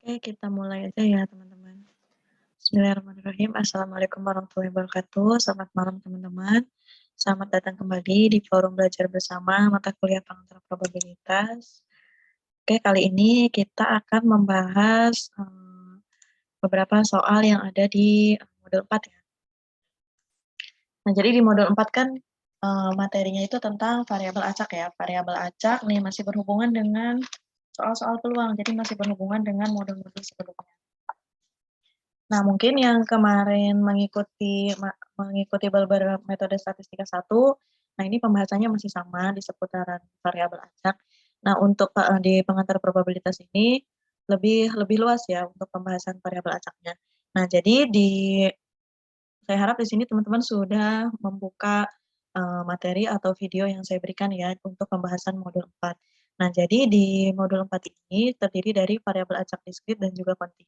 Oke, kita mulai aja ya teman-teman. Bismillahirrahmanirrahim. Assalamualaikum warahmatullahi wabarakatuh. Selamat malam teman-teman. Selamat datang kembali di forum belajar bersama mata kuliah pengantar probabilitas. Oke, kali ini kita akan membahas beberapa soal yang ada di modul 4 ya. Nah, jadi di modul 4 kan materinya itu tentang variabel acak ya. Variabel acak nih masih berhubungan dengan soal-soal peluang, jadi masih berhubungan dengan modul-modul sebelumnya. Nah, mungkin yang kemarin mengikuti beberapa metode statistika 1, nah ini pembahasannya masih sama di seputaran variabel acak. Nah, untuk di pengantar probabilitas ini lebih luas ya untuk pembahasan variabel acaknya. Nah, jadi saya harap di sini teman-teman sudah membuka materi atau video yang saya berikan ya untuk pembahasan modul 4. Nah, jadi di modul 4 ini terdiri dari variabel acak diskrit dan juga kontinu.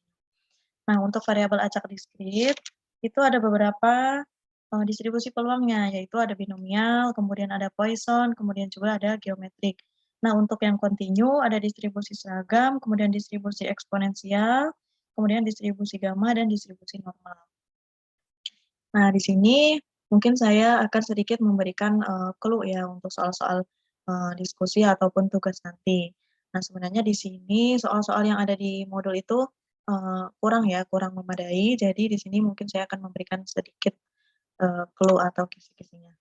Nah, untuk variabel acak diskrit, itu ada beberapa distribusi peluangnya, yaitu ada binomial, kemudian ada Poisson, kemudian juga ada geometrik. Nah, untuk yang kontinu ada distribusi seragam, kemudian distribusi eksponensial, kemudian distribusi gamma, dan distribusi normal. Nah, di sini mungkin saya akan sedikit memberikan clue ya untuk soal-soal diskusi ataupun tugas nanti. Nah, sebenarnya di sini soal-soal yang ada di modul itu kurang memadai. Jadi di sini mungkin saya akan memberikan sedikit clue atau kisi-kisinya.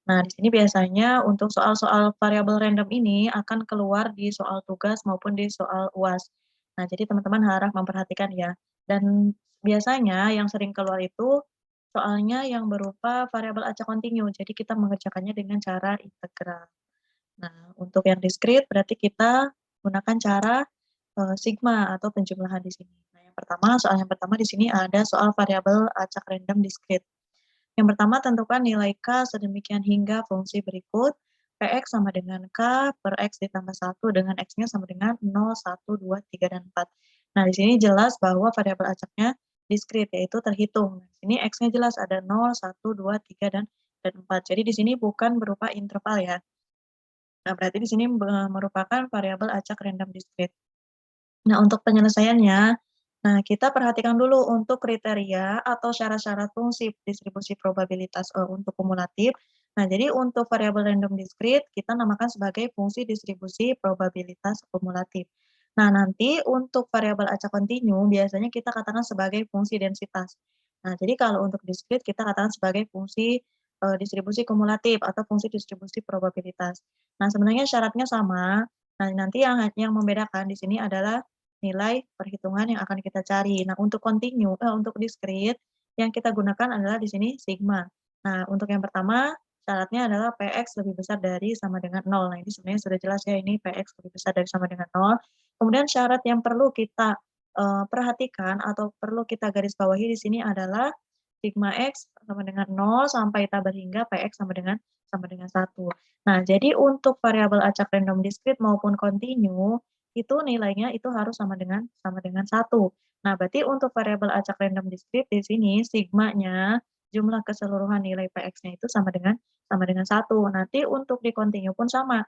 Nah, di sini biasanya untuk soal-soal variabel random ini akan keluar di soal tugas maupun di soal UAS. Nah, jadi teman-teman harap memperhatikan ya. Dan biasanya yang sering keluar itu soalnya yang berupa variabel acak kontinu. Jadi kita mengerjakannya dengan cara integral. Nah, untuk yang diskrit berarti kita gunakan cara sigma atau penjumlahan di sini. Nah, soal yang pertama di sini ada soal variabel acak random diskrit. Yang pertama, tentukan nilai K sedemikian hingga fungsi berikut, Px sama dengan K per X ditambah 1 dengan X-nya sama dengan 0, 1, 2, 3, dan 4. Nah, di sini jelas bahwa variabel acaknya diskrit, yaitu terhitung. Nah, di sini X-nya jelas ada 0, 1, 2, 3, dan 4. Jadi di sini bukan berupa interval ya. Nah, berarti di sini merupakan variabel acak random diskrit. Nah, untuk penyelesaiannya, nah kita perhatikan dulu untuk kriteria atau syarat-syarat fungsi distribusi probabilitas untuk kumulatif. Nah, jadi untuk variabel random diskrit kita namakan sebagai fungsi distribusi probabilitas kumulatif. Nah, nanti untuk variabel acak kontinu biasanya kita katakan sebagai fungsi densitas. Nah, jadi kalau untuk diskrit kita katakan sebagai fungsi distribusi kumulatif atau fungsi distribusi probabilitas. Nah, sebenarnya syaratnya sama. Nah, nanti yang membedakan di sini adalah nilai perhitungan yang akan kita cari. Nah, untuk diskrit yang kita gunakan adalah di sini sigma. Nah, untuk yang pertama syaratnya adalah Px lebih besar dari sama dengan 0. Nah, ini sebenarnya sudah jelas ya, ini Px lebih besar dari sama dengan 0. Kemudian syarat yang perlu kita perhatikan atau perlu kita garis bawahi di sini adalah sigma X sama dengan 0 sampai tabel hingga Px sama dengan 1. Nah, jadi untuk variabel acak random diskrit maupun kontinu itu nilainya itu harus sama dengan 1. Nah, berarti untuk variabel acak random diskrit di sini sigmanya jumlah keseluruhan nilai Px-nya itu sama dengan 1. Nanti untuk di kontinu pun sama.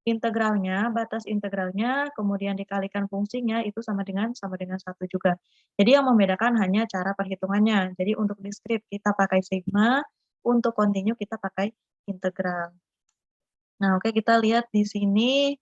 Batas integralnya, kemudian dikalikan fungsinya itu sama dengan 1 juga. Jadi yang membedakan hanya cara perhitungannya. Jadi untuk diskrit kita pakai sigma, untuk kontinu kita pakai integral. Nah, oke kita lihat di sini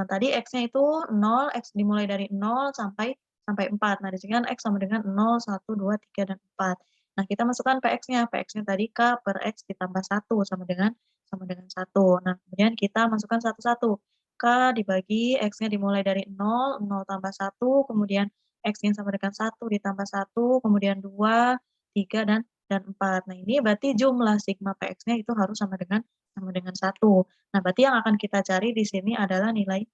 tadi X-nya itu 0, X dimulai dari 0 sampai 4. Nah, di sini kan X sama dengan 0, 1, 2, 3, dan 4. Nah, kita masukkan Px-nya. Px-nya tadi K per X ditambah 1 sama dengan 1. Nah, kemudian kita masukkan satu-satu. K dibagi X-nya dimulai dari 0, 0 tambah 1, kemudian X-nya sama dengan 1 ditambah 1, kemudian 2, 3, dan 4. Nah, ini berarti jumlah sigma Px-nya itu harus sama dengan 1. Nah, berarti yang akan kita cari di sini adalah nilai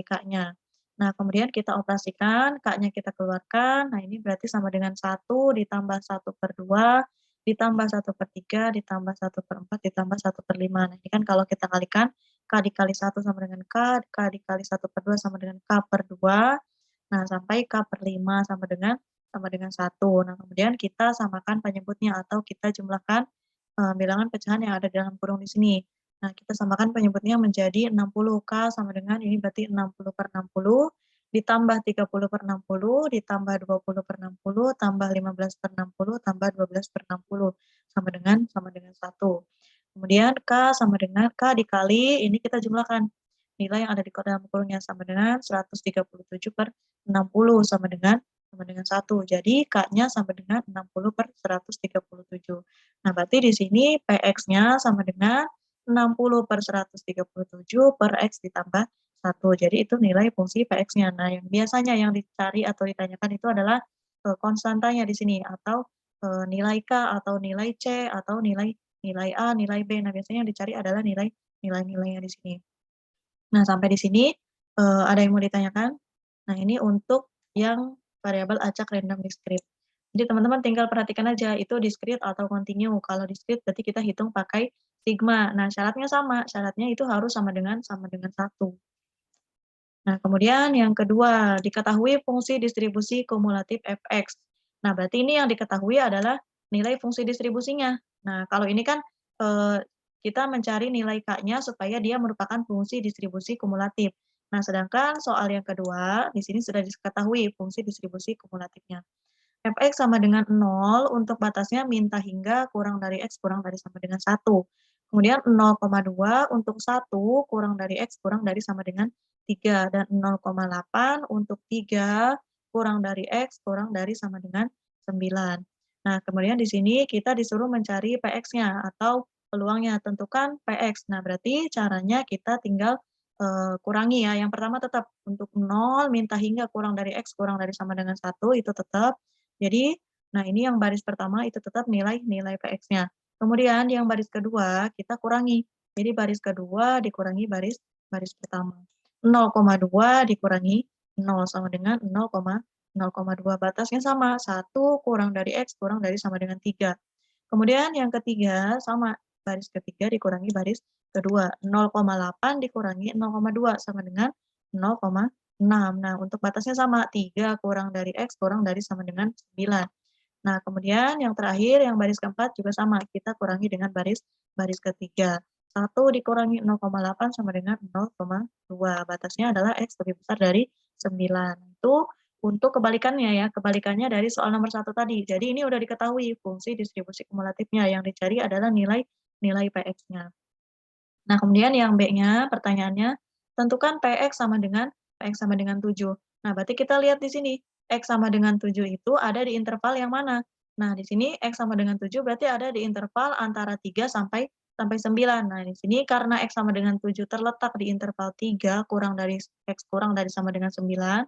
K-nya. Nah, kemudian kita operasikan, K-nya kita keluarkan. Nah, ini berarti sama dengan 1 ditambah 1/2, ditambah 1/3, ditambah 1/4, ditambah 1/5. Nah, ini kan kalau kita kalikan, K dikali 1 sama dengan K dikali 1/2 sama dengan K/2. Nah, sampai K/5 sama dengan 1. Nah, kemudian kita samakan penyebutnya atau kita jumlahkan bilangan pecahan yang ada di dalam kurung di sini. Nah, kita samakan penyebutnya menjadi 60. K sama dengan ini berarti 60/60 ditambah 30/60, ditambah 20/60, tambah 15/60, tambah 12/60, sama dengan 1. Kemudian K sama dengan K dikali, ini kita jumlahkan. Nilai yang ada di dalam kurungnya sama dengan 137/60 sama dengan 1. Jadi K-nya sama dengan 60/137. Nah, berarti di sini PX-nya sama dengan 60/137 per X ditambah 1. Jadi itu nilai fungsi PX-nya. Nah, yang biasanya yang dicari atau ditanyakan itu adalah konstantanya di sini, atau nilai K, atau nilai C, atau nilai A, nilai B. Nah, biasanya yang dicari adalah nilainya di sini. Nah, sampai di sini ada yang mau ditanyakan? Nah, ini untuk yang variabel acak random discrete. Jadi teman-teman tinggal perhatikan aja itu discrete atau continue. Kalau discrete berarti kita hitung pakai sigma. Nah, syaratnya sama, syaratnya itu harus sama dengan 1. Nah, kemudian yang kedua, diketahui fungsi distribusi kumulatif fx. Nah, berarti ini yang diketahui adalah nilai fungsi distribusinya. Nah, kalau ini kan kita mencari nilai K-nya supaya dia merupakan fungsi distribusi kumulatif. Nah, sedangkan soal yang kedua, di sini sudah diketahui fungsi distribusi kumulatifnya. Fx sama dengan 0 untuk batasnya minta hingga kurang dari X kurang dari sama dengan 1. Kemudian 0,2 untuk 1 kurang dari X kurang dari sama dengan 3. Dan 0,8 untuk 3 kurang dari X kurang dari sama dengan 9. Nah, kemudian di sini kita disuruh mencari Px-nya atau peluangnya. Tentukan Px. Nah, berarti caranya kita tinggal kurangi ya. Yang pertama tetap untuk 0 minta hingga kurang dari X kurang dari sama dengan 1 itu tetap. Jadi, nah ini yang baris pertama itu tetap nilai Px-nya. Kemudian yang baris kedua kita kurangi. Jadi baris kedua dikurangi baris pertama. 0,2 dikurangi 0 sama dengan 0,2. Batasnya sama, 1 kurang dari X kurang dari sama dengan 3. Kemudian yang ketiga sama, baris ketiga dikurangi baris kedua. 0,8 dikurangi 0,2 sama dengan 0,6. Nah, untuk batasnya sama, 3 kurang dari X kurang dari sama dengan 9. Nah, kemudian yang terakhir, yang baris keempat juga sama, kita kurangi dengan baris ketiga. 1 dikurangi 0,8 sama dengan 0,2. Batasnya adalah X lebih besar dari 9. Itu untuk kebalikannya ya, kebalikannya dari soal nomor 1 tadi. Jadi ini udah diketahui fungsi distribusi kumulatifnya, yang dicari adalah nilai Px-nya. Nah, kemudian yang B-nya pertanyaannya, tentukan Px sama dengan 7. Nah, berarti kita lihat di sini, X sama dengan 7 itu ada di interval yang mana? Nah, di sini X sama dengan 7 berarti ada di interval antara 3 sampai 9. Nah, di sini karena X sama dengan 7 terletak di interval 3 kurang dari X kurang dari sama dengan 9,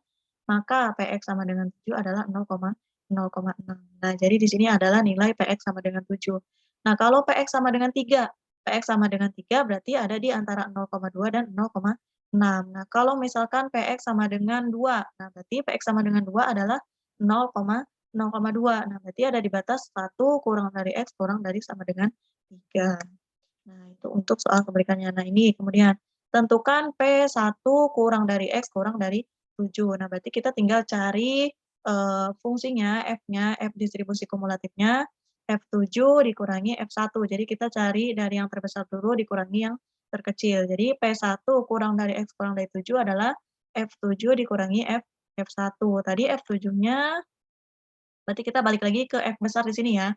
maka Px sama dengan 7 adalah 0,6. Nah, jadi di sini adalah nilai Px sama dengan 7. Nah, kalau Px sama dengan 3, Px sama dengan 3 berarti ada di antara 0,2 dan 0,6. Nah, kalau misalkan Px sama dengan 2, nah berarti Px sama dengan 2 adalah 0,2. Nah, berarti ada di batas 1 kurang dari X kurang dari sama dengan 3. Nah, itu untuk soal kebalikannya. Nah, ini kemudian tentukan P1 kurang dari X kurang dari 7. Nah, berarti kita tinggal cari fungsinya, F-nya, F distribusi kumulatifnya, F7 dikurangi F1. Jadi kita cari dari yang terbesar dulu dikurangi yang terkecil. Jadi P1 kurang dari X kurang dari 7 adalah F7 dikurangi F1. Tadi F7-nya, berarti kita balik lagi ke F besar di sini ya.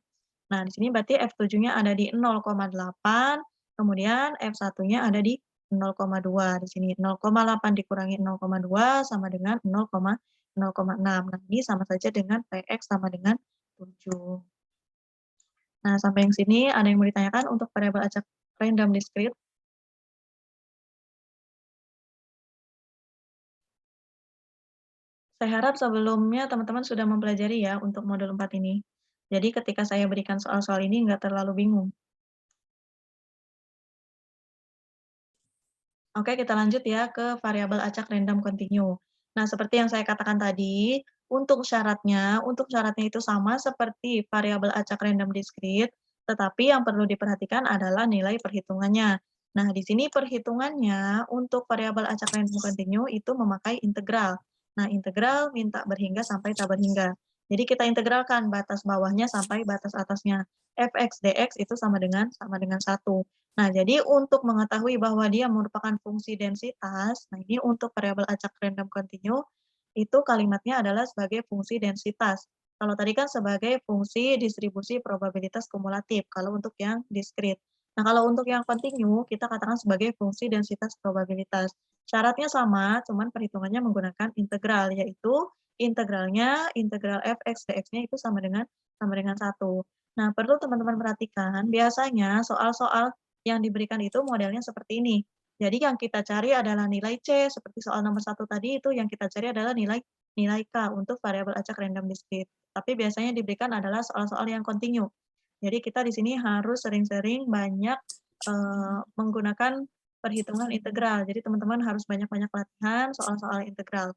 Nah, di sini berarti F7-nya ada di 0,8, kemudian F1-nya ada di 0,2 di sini. 0,8 dikurangi 0,2 sama dengan 0,6. Nah, ini sama saja dengan Px sama dengan 7. Nah, sampai yang sini ada yang mau ditanyakan untuk variabel acak random discrete? Saya harap sebelumnya teman-teman sudah mempelajari ya untuk modul 4 ini. Jadi ketika saya berikan soal-soal ini nggak terlalu bingung. Oke, kita lanjut ya ke variabel acak random continue. Nah, seperti yang saya katakan tadi, untuk syaratnya itu sama seperti variabel acak random discrete, tetapi yang perlu diperhatikan adalah nilai perhitungannya. Nah, di sini perhitungannya untuk variabel acak random continue itu memakai integral. Nah, integral minta berhingga sampai tak berhingga. Jadi kita integralkan batas bawahnya sampai batas atasnya. Fx dx itu sama dengan 1. Nah, jadi untuk mengetahui bahwa dia merupakan fungsi densitas, nah ini untuk variabel acak random continue, itu kalimatnya adalah sebagai fungsi densitas. Kalau tadi kan sebagai fungsi distribusi probabilitas kumulatif, kalau untuk yang diskrit. Nah, kalau untuk yang kontinu, kita katakan sebagai fungsi densitas probabilitas. Syaratnya sama, cuman perhitungannya menggunakan integral, yaitu integralnya, integral f(x) dx-nya itu sama dengan 1. Nah, perlu teman-teman perhatikan, biasanya soal-soal yang diberikan itu modelnya seperti ini. Jadi yang kita cari adalah nilai C, seperti soal nomor 1 tadi itu yang kita cari adalah nilai nilai K untuk variabel acak random discrete. Tapi biasanya diberikan adalah soal-soal yang kontinu. Jadi kita di sini harus sering-sering banyak menggunakan perhitungan integral. Jadi teman-teman harus banyak-banyak latihan soal-soal integral.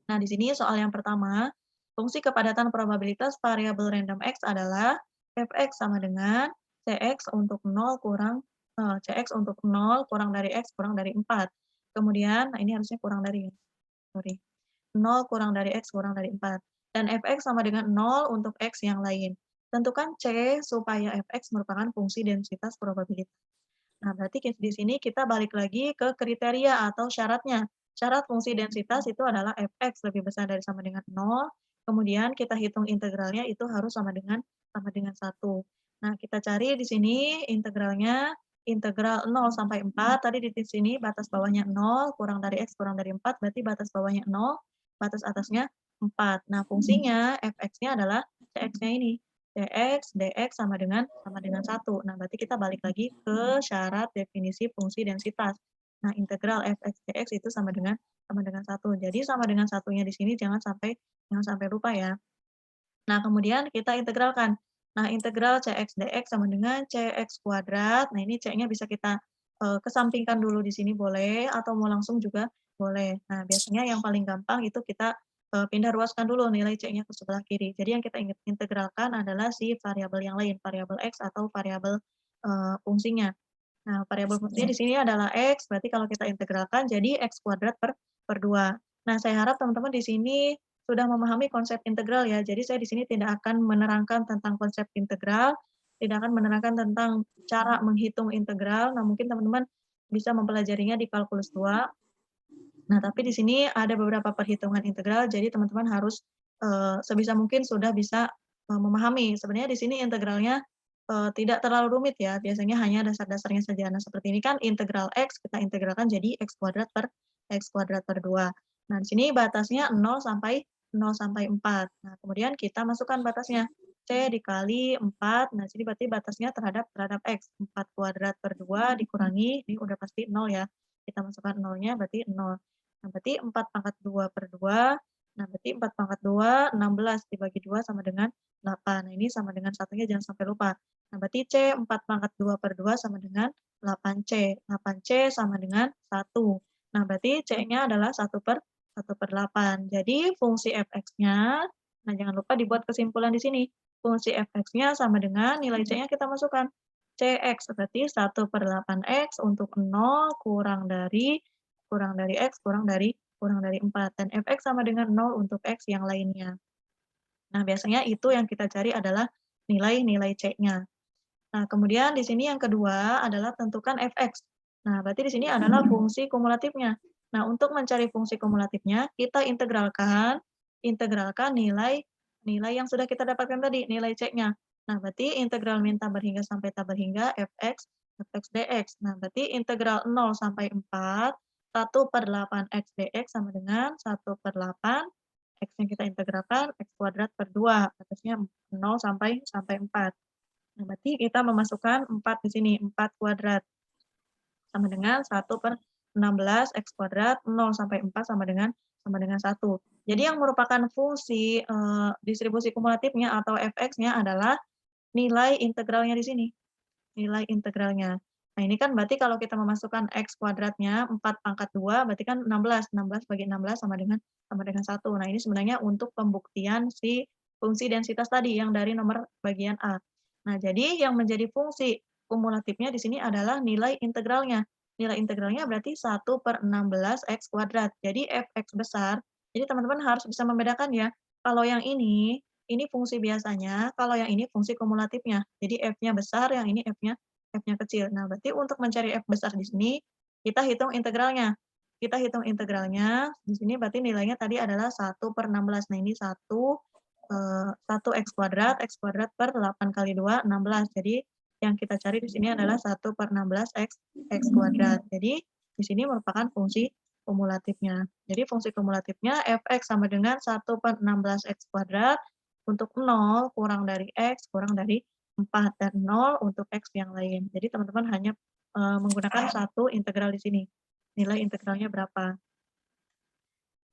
Nah, di sini soal yang pertama, fungsi kepadatan probabilitas variabel random x adalah fx sama dengan cx untuk 0 kurang cx untuk 0 kurang dari x kurang dari 4. Kemudian, nah ini harusnya kurang dari, sorry. 0 kurang dari X kurang dari 4. Dan fx sama dengan 0 untuk X yang lain. Tentukan C supaya fx merupakan fungsi densitas probabilitas. Nah, berarti di sini kita balik lagi ke kriteria atau syaratnya. Syarat fungsi densitas itu adalah fx lebih besar dari sama dengan 0, kemudian kita hitung integralnya itu harus sama dengan 1. Nah, kita cari di sini integralnya, integral 0 sampai 4, tadi di sini batas bawahnya 0, kurang dari X kurang dari 4, berarti batas bawahnya 0, batas atasnya 4. Nah, fungsinya fx-nya adalah cx-nya ini. Dx, dx sama dengan 1. Nah, berarti kita balik lagi ke syarat definisi fungsi densitas. Nah, integral fx dx itu sama dengan 1. Jadi sama dengan satunya di sini jangan sampai lupa ya. Nah, kemudian kita integralkan. Nah, integral cx dx sama dengan cx kuadrat. Nah, ini c-nya bisa kita kesampingkan dulu di sini boleh, atau mau langsung juga boleh. Nah, biasanya yang paling gampang itu kita pindah ruaskan dulu nilai c-nya ke sebelah kiri. Jadi yang kita integralkan adalah si variabel yang lain, variabel x atau variabel fungsinya. Nah, variabel fungsinya di sini adalah x, berarti kalau kita integralkan jadi x kuadrat per 2. Nah, saya harap teman-teman di sini sudah memahami konsep integral ya. Jadi saya di sini tidak akan menerangkan tentang konsep integral, tidak akan menerangkan tentang cara menghitung integral. Nah, mungkin teman-teman bisa mempelajarinya di kalkulus 2. Nah, tapi di sini ada beberapa perhitungan integral, jadi teman-teman harus sebisa mungkin sudah bisa memahami. Sebenarnya di sini integralnya tidak terlalu rumit ya, biasanya hanya dasar-dasarnya saja. Nah, seperti ini kan integral x, kita integralkan jadi x kuadrat per 2. Nah, di sini batasnya 0 sampai 4. Nah, kemudian kita masukkan batasnya. C dikali 4, nah jadi berarti batasnya terhadap x. 4 kuadrat per 2 dikurangi, ini udah pasti 0 ya. Kita masukkan 0-nya berarti 0. Nah, berarti 4 pangkat 2 per 2, nah berarti 4 pangkat 2, 16 dibagi 2 sama dengan 8. Nah, ini sama dengan satunya jangan sampai lupa. Nah, berarti C 4 pangkat 2 per 2 sama dengan 8C. 8C sama dengan 1. Nah, berarti C-nya adalah 1 per 8. Jadi fungsi fx-nya, nah jangan lupa dibuat kesimpulan di sini. Fungsi fx-nya sama dengan nilai C-nya kita masukkan. Cx berarti 1 per 8x untuk 0 kurang dari x kurang dari 4. Dan fx sama dengan 0 untuk x yang lainnya. Nah, biasanya itu yang kita cari adalah nilai-nilai C-nya. Nah, kemudian di sini yang kedua adalah tentukan fx. Nah, berarti di sini adalah fungsi kumulatifnya. Nah, untuk mencari fungsi kumulatifnya, kita integralkan nilai yang sudah kita dapatkan tadi, nilai C-nya. Nah, berarti integral min tabel hingga sampai tabel hingga fx dx. Nah, berarti integral 0 sampai 4, 1 per 8 x dx sama dengan 1 per 8 x yang kita integralkan, x kuadrat per 2, batasnya 0 sampai 4. Nah, berarti kita memasukkan 4 di sini, 4 kuadrat sama dengan 1 per 16 x kuadrat, 0 sampai 4 sama dengan 1. Jadi yang merupakan fungsi distribusi kumulatifnya atau fx-nya adalah nilai integralnya di sini, nilai integralnya. Nah, ini kan berarti kalau kita memasukkan x kuadratnya 4 pangkat 2, berarti kan 16. 16 bagi 16 sama dengan 1. Nah, ini sebenarnya untuk pembuktian si fungsi densitas tadi yang dari nomor bagian A. Nah, jadi yang menjadi fungsi kumulatifnya di sini adalah nilai integralnya. Nilai integralnya berarti 1 per 16 x kuadrat. Jadi fx besar. Jadi teman-teman harus bisa membedakan ya. Kalau yang ini fungsi biasanya, kalau yang ini fungsi kumulatifnya. Jadi f-nya besar, yang ini f-nya kecil. Nah, berarti untuk mencari f besar di sini, kita hitung integralnya. kita hitung integralnya. Di sini berarti nilainya tadi adalah 1/16. Nah, ini 1 X kuadrat per 8 kali 2, 16. Jadi, yang kita cari di sini adalah 1/16 X kuadrat. Jadi, di sini merupakan fungsi kumulatifnya. Jadi, fungsi kumulatifnya fx sama dengan 1/16 X kuadrat untuk 0 kurang dari X kurang dari 4 dan 0 untuk X yang lain. Jadi, teman-teman hanya menggunakan satu integral di sini. Nilai integralnya berapa.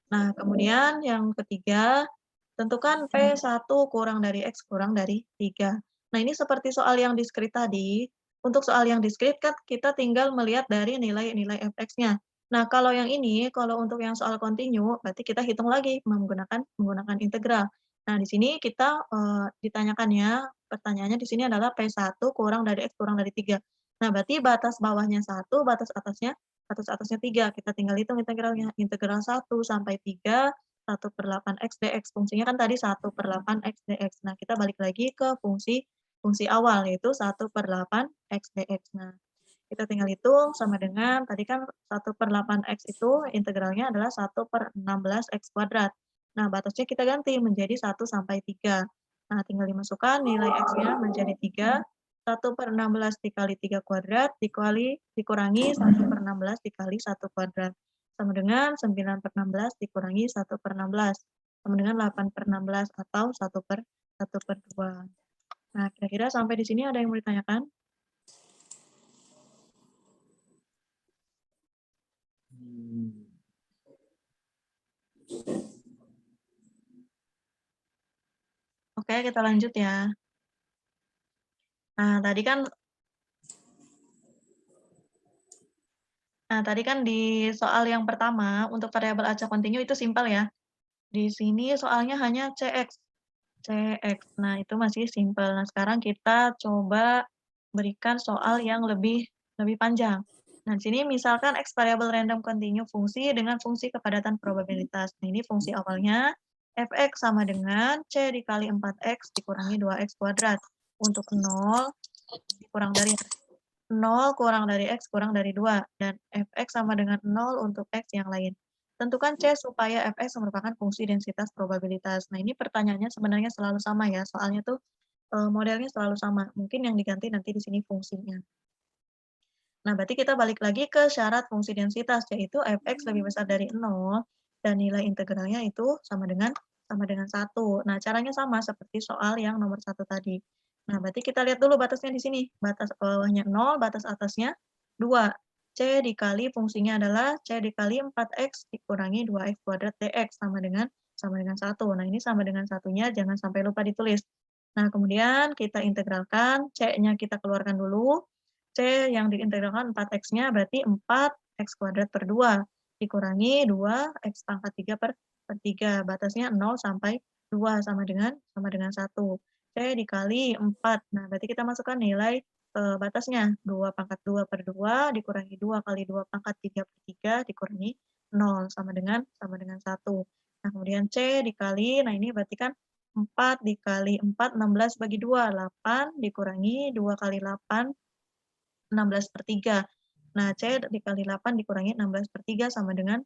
Nah, kemudian yang ketiga, tentukan P1 kurang dari X kurang dari 3. Nah, ini seperti soal yang diskrit tadi. Untuk soal yang diskrit kan kita tinggal melihat dari nilai-nilai fx-nya. Nah, kalau yang ini, kalau untuk yang soal kontinu, berarti kita hitung lagi menggunakan integral. Nah, di sini kita ditanyakannya, pertanyaannya di sini adalah P1 kurang dari X kurang dari 3. Nah, berarti batas bawahnya 1, batas atasnya 3. Kita tinggal hitung integralnya. Integral 1 sampai 3, 1/8 X dx. Fungsinya kan tadi 1/8 X dx. Nah, kita balik lagi ke fungsi awal, yaitu 1/8 X dx. Nah, kita tinggal hitung sama dengan, tadi kan 1/8 X itu integralnya adalah 1/16 X kuadrat. Nah, batasnya kita ganti menjadi 1 sampai 3. Nah, tinggal dimasukkan nilai X-nya menjadi 3. 1/16 dikali 3 kuadrat dikurangi 1/16 dikali 1 kuadrat. Sama dengan 9/16 dikurangi 1/16. Sama dengan 8/16 atau 1/2. Nah, kira-kira sampai di sini ada yang mau ditanyakan? Oke, kita lanjut ya. Nah, tadi kan di soal yang pertama, untuk variabel acak kontinu itu simpel ya. Di sini soalnya hanya CX. Nah, itu masih simpel. Nah, sekarang kita coba berikan soal yang lebih panjang. Nah, di sini misalkan X variabel random continue fungsi dengan fungsi kepadatan probabilitas. Nah, ini fungsi awalnya fx sama dengan C dikali 4x dikurangi 2x kuadrat. Untuk 0 kurang dari 0 kurang dari X kurang dari 2. Dan fx sama dengan 0 untuk X yang lain. Tentukan C supaya fx merupakan fungsi densitas probabilitas. Nah, ini pertanyaannya sebenarnya selalu sama ya. Soalnya tuh modelnya selalu sama. Mungkin yang diganti nanti di sini fungsinya. Nah, berarti kita balik lagi ke syarat fungsi densitas, yaitu fx lebih besar dari 0 dan nilai integralnya itu sama dengan 1. Nah, caranya sama seperti soal yang nomor 1 tadi. Nah, berarti kita lihat dulu batasnya di sini. Batas bawahnya 0, batas atasnya 2. C dikali fungsinya adalah C dikali 4x dikurangi 2x kuadrat dx sama dengan 1. Nah, ini sama dengan satunya jangan sampai lupa ditulis. Nah, kemudian kita integralkan, C-nya kita keluarkan dulu. C yang diintegralkan 4x-nya berarti 4x kuadrat per 2 dikurangi 2x pangkat 3 per 3. Batasnya 0 sampai 2 sama dengan 1. C dikali 4. Nah, berarti kita masukkan nilai batasnya 2 pangkat 2 per 2 dikurangi 2 kali 2 pangkat 3 per 3 dikurangi 0 sama dengan 1. Nah, kemudian C dikali, nah ini berarti kan 4 dikali 4, 16 bagi 2, 8 dikurangi 2 kali 8, 16/3. Nah, C dikali 8 dikurangi 16/3 sama dengan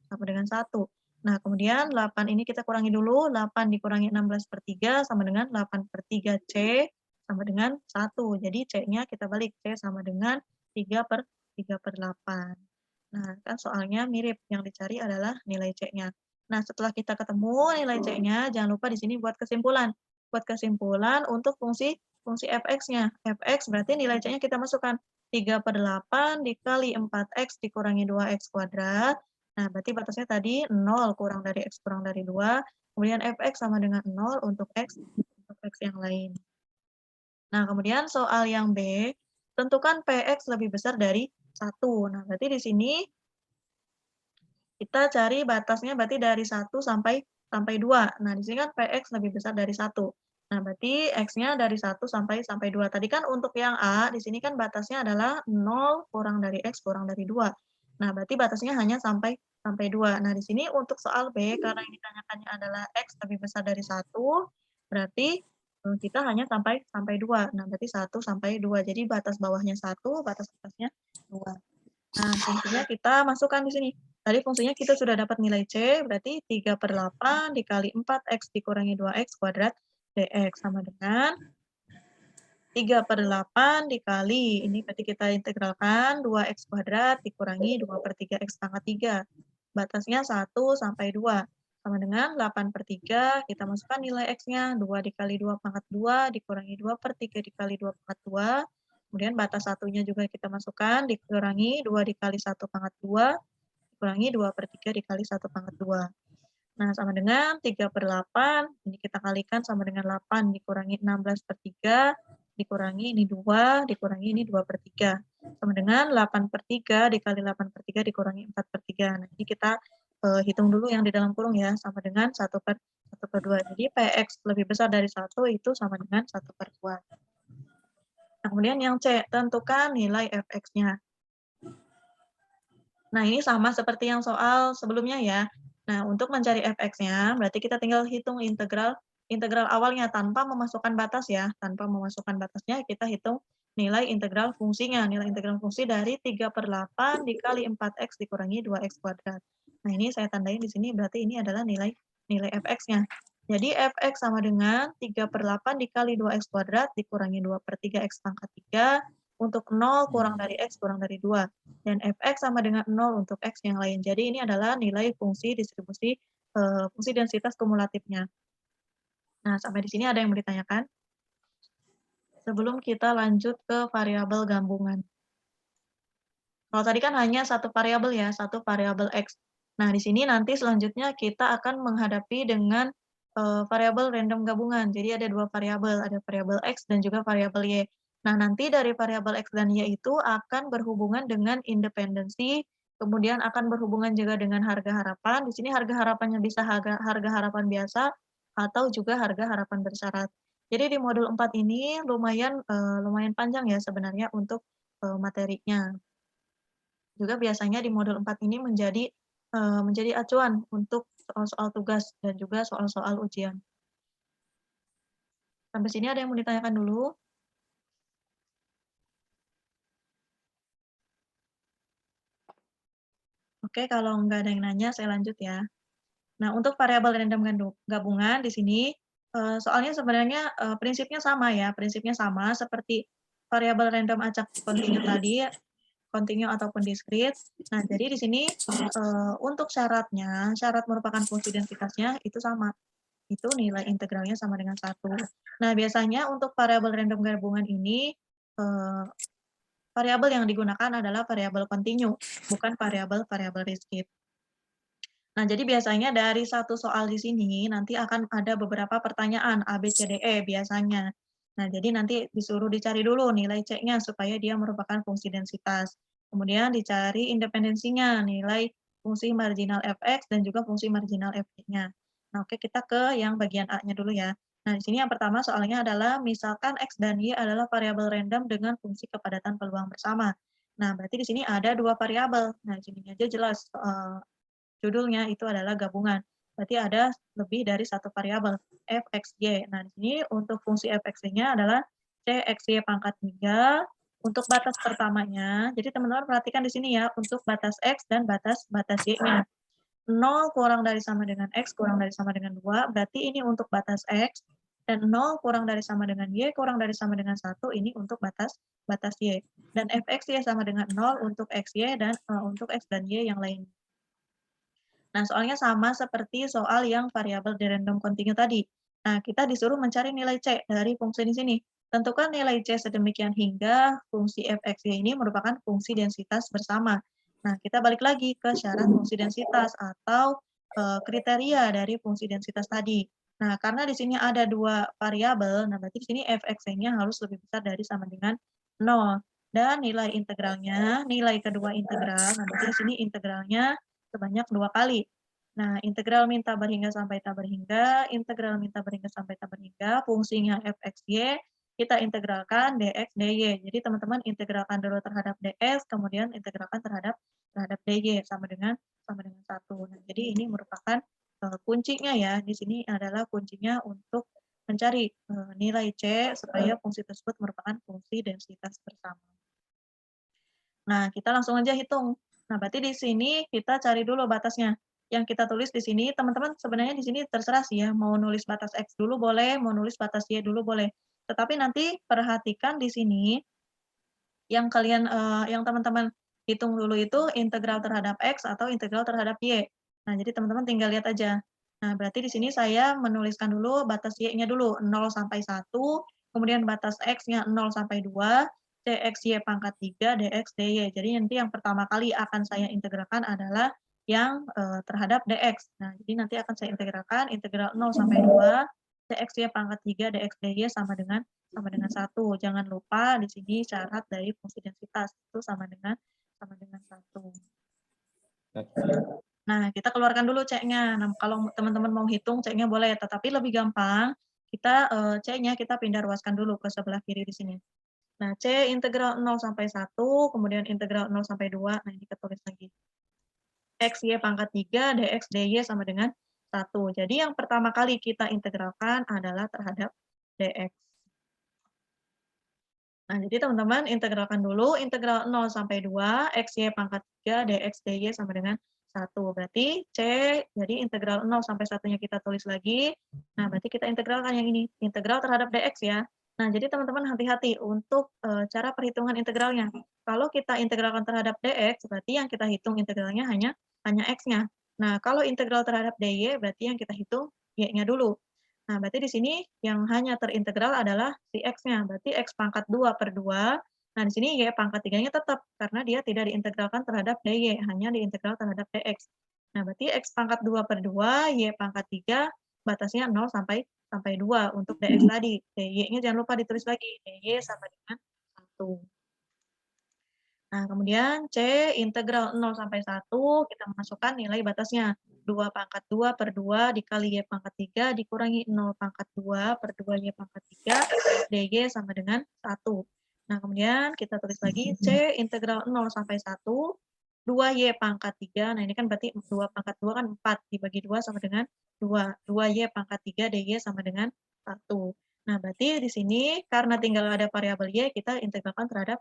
1. Nah, kemudian 8 ini kita kurangi dulu, 8 dikurangi 16/3 sama dengan 8/3 C sama dengan 1. Jadi C-nya kita balik, C sama dengan 3/8. Nah, kan soalnya mirip, yang dicari adalah nilai C-nya. Nah, setelah kita ketemu nilai C-nya, jangan lupa di sini buat kesimpulan. Buat kesimpulan untuk fungsi fx-nya. Fx berarti nilai C-nya kita masukkan 3/8 dikali 4x dikurangi 2x kuadrat. Nah, berarti batasnya tadi 0 kurang dari x kurang dari 2. Kemudian fx sama dengan 0 untuk x yang lain. Nah, kemudian soal yang B, tentukan px lebih besar dari 1. Nah, berarti di sini kita cari batasnya berarti dari 1 sampai 2. Nah, di sini kan px lebih besar dari 1. Nah, berarti x-nya dari 1 sampai 2. Tadi kan untuk yang A, di sini kan batasnya adalah 0 kurang dari x kurang dari 2. Nah, berarti batasnya hanya sampai 2. Nah, di sini untuk soal B, karena yang ditanyakannya adalah x lebih besar dari 1, berarti kita hanya sampai 2. Nah, berarti 1 sampai 2. Jadi batas bawahnya 1, batas atasnya 2. Nah, fungsinya kita masukkan di sini. Tadi fungsinya kita sudah dapat nilai C, berarti 3/8 dikali 4X dikurangi 2X kuadrat dx sama dengan 3/8 dikali, ini berarti kita integralkan 2X kuadrat dikurangi 2/3X pangkat 3. Batasnya 1 sampai 2. Sama dengan 8/3, kita masukkan nilai X-nya, 2 dikali 2 pangkat 2 dikurangi 2/3 dikali 2 pangkat 2. Kemudian batas satunya juga kita masukkan, dikurangi 2 dikali 1 pangkat 2 dikurangi 2/3 dikali 1 pangkat 2. Nah, sama dengan 3/8, ini kita kalikan sama dengan 8 dikurangi 16/3, dikurangi ini 2, dikurangi ini 2/3. Sama dengan 8/3 dikali 8/3 dikurangi 4/3. Nah, ini kita hitung dulu yang di dalam kurung ya, sama dengan 1/2. Jadi PX lebih besar dari 1 itu sama dengan 1/2. Nah, kemudian yang C, tentukan nilai fx-nya. Nah, ini sama seperti yang soal sebelumnya ya. Nah, untuk mencari fx-nya, berarti kita tinggal hitung integral awalnya tanpa memasukkan batas ya. Tanpa memasukkan batasnya, kita hitung nilai integral fungsinya. Nilai integral fungsi dari 3/8 dikali 4x dikurangi 2x kuadrat. Nah, ini saya tandain di sini, berarti ini adalah nilai fx-nya. Jadi fx sama dengan 3/8 dikali 2x kuadrat dikurangi 2/3x pangkat 3 untuk 0 kurang dari x kurang dari 2. Dan fx sama dengan 0 untuk x yang lain. Jadi ini adalah nilai fungsi distribusi fungsi densitas kumulatifnya. Nah, sampai di sini ada yang mau ditanyakan? Sebelum kita lanjut ke variabel gabungan. Kalau tadi kan hanya satu variabel ya, satu variabel x. Nah, di sini nanti selanjutnya kita akan menghadapi dengan variabel random gabungan. Jadi ada dua variabel, ada variabel x dan juga variabel y. Nah, nanti dari variabel x dan y itu akan berhubungan dengan independensi, kemudian akan berhubungan juga dengan harga harapan. Di sini harga harapannya bisa harga harapan biasa atau juga harga harapan bersyarat. Jadi di modul 4 ini lumayan panjang ya sebenarnya untuk materinya. Juga biasanya di modul 4 ini menjadi acuan untuk soal-soal tugas dan juga soal-soal ujian. Sampai sini ada yang mau ditanyakan dulu? Oke, kalau nggak ada yang nanya, saya lanjut ya. Nah, untuk variabel random gabungan di sini, soalnya sebenarnya prinsipnya sama ya, prinsipnya sama seperti variabel random acak kontinu tadi, kontinu ataupun diskrit. Nah, jadi di sini untuk syaratnya, syarat merupakan fungsi densitasnya itu sama. Itu nilai integralnya sama dengan 1. Nah, biasanya untuk variabel random gabungan ini, variabel yang digunakan adalah variabel kontinu, bukan variabel diskrit. Nah, jadi biasanya dari satu soal di sini nanti akan ada beberapa pertanyaan A, B, C, D, E biasanya. Nah, jadi nanti disuruh dicari dulu nilai C-nya supaya dia merupakan fungsi densitas. Kemudian dicari independensinya, nilai fungsi marginal fx dan juga fungsi marginal fy-nya. Nah, oke, kita ke yang bagian A-nya dulu ya. Nah, di sini yang pertama soalnya adalah misalkan x dan y adalah variabel random dengan fungsi kepadatan peluang bersama. Nah, berarti di sini ada dua variabel. Nah, di sini aja jelas judulnya itu adalah gabungan. Berarti ada lebih dari satu variabel, fxy. Nah, di sini untuk fungsi fxy-nya adalah cxy pangkat 3 untuk batas pertamanya. Jadi teman-teman perhatikan di sini ya, untuk batas x dan batas y-nya. 0 kurang dari sama dengan x kurang dari sama dengan 2, berarti ini untuk batas x, dan 0 kurang dari sama dengan y kurang dari sama dengan 1, ini untuk batas y. Dan fxy sama dengan 0 untuk xy dan untuk x dan y yang lain. Nah, soalnya sama seperti soal yang variabel di random continue tadi. Nah, kita disuruh mencari nilai C dari fungsi di sini. Tentukan nilai C sedemikian hingga fungsi fxy ini merupakan fungsi densitas bersama. Nah, kita balik lagi ke syarat fungsi densitas atau kriteria dari fungsi densitas tadi. Nah, karena di sini ada dua variabel, nah berarti di sini fxy-nya harus lebih besar dari sama dengan 0. Dan nilai integralnya, nilai kedua integral, nah berarti di sini integralnya sebanyak 2 kali. Nah, integral min tak berhingga sampai tak berhingga, integral min tak berhingga sampai tak berhingga, fungsinya fxy, kita integralkan dx dy. Jadi teman-teman integralkan dulu terhadap ds, kemudian integralkan terhadap dy sama dengan 1. Nah, jadi ini merupakan kuncinya ya. Di sini adalah kuncinya untuk mencari nilai C supaya fungsi tersebut merupakan fungsi densitas bersama. Nah, kita langsung aja hitung. Nah, berarti di sini kita cari dulu batasnya. Yang kita tulis di sini, teman-teman sebenarnya di sini terserah sih ya, mau nulis batas X dulu boleh, mau nulis batas Y dulu boleh. Tetapi nanti perhatikan di sini, yang kalian, yang teman-teman hitung dulu itu integral terhadap X atau integral terhadap Y. Nah, jadi teman-teman tinggal lihat aja. Nah, berarti di sini saya menuliskan dulu batas Y-nya dulu, 0 sampai 1, kemudian batas X-nya 0 sampai 2, dxy pangkat 3, dx dy. Jadi nanti yang pertama kali akan saya integralkan adalah yang, terhadap dx. Nah, jadi nanti akan saya integralkan integral 0 sampai 2, dxy pangkat 3, dx dy sama dengan 1. Jangan lupa di sini syarat dari fungsi densitas itu sama dengan 1. Nah, kita keluarkan dulu C-nya. Nah, kalau teman-teman mau hitung C-nya boleh, tetapi lebih gampang kita, C-nya kita pindah ruaskan dulu ke sebelah kiri di sini. Nah, C integral 0 sampai 1, kemudian integral 0 sampai 2, nah ini kita tulis lagi. X, Y pangkat 3, dx, dy sama dengan 1. Jadi yang pertama kali kita integralkan adalah terhadap dx. Nah, jadi teman-teman integralkan dulu integral 0 sampai 2, X, Y pangkat 3, dx, dy sama dengan 1. Berarti C, jadi integral 0 sampai 1-nya kita tulis lagi. Nah, berarti kita integralkan yang ini, integral terhadap dx ya. Nah, jadi teman-teman hati-hati untuk cara perhitungan integralnya. Kalau kita integralkan terhadap dx, berarti yang kita hitung integralnya hanya x-nya. Nah, kalau integral terhadap dy, berarti yang kita hitung y-nya dulu. Nah, berarti di sini yang hanya terintegral adalah si X-nya, berarti X pangkat 2 per 2. Nah, di sini Y pangkat 3-nya tetap, karena dia tidak diintegralkan terhadap dy, hanya diintegral terhadap dx. Nah, berarti X pangkat 2 per 2, Y pangkat 3, batasnya 0 sampai 2 untuk dx tadi. dy-nya jangan lupa ditulis lagi, dy sama dengan 1. Nah, kemudian C integral 0 sampai 1, kita masukkan nilai batasnya. 2 pangkat 2 per 2 dikali Y pangkat 3 dikurangi 0 pangkat 2 per 2 Y pangkat 3, dy sama dengan 1. Nah, kemudian kita tulis lagi C integral 0 sampai 1, 2 Y pangkat 3, nah ini kan berarti 2 pangkat 2 kan 4, dibagi 2 sama dengan 2. 2 Y pangkat 3 dy sama dengan 1. Nah, berarti di sini karena tinggal ada variabel Y, kita integralkan terhadap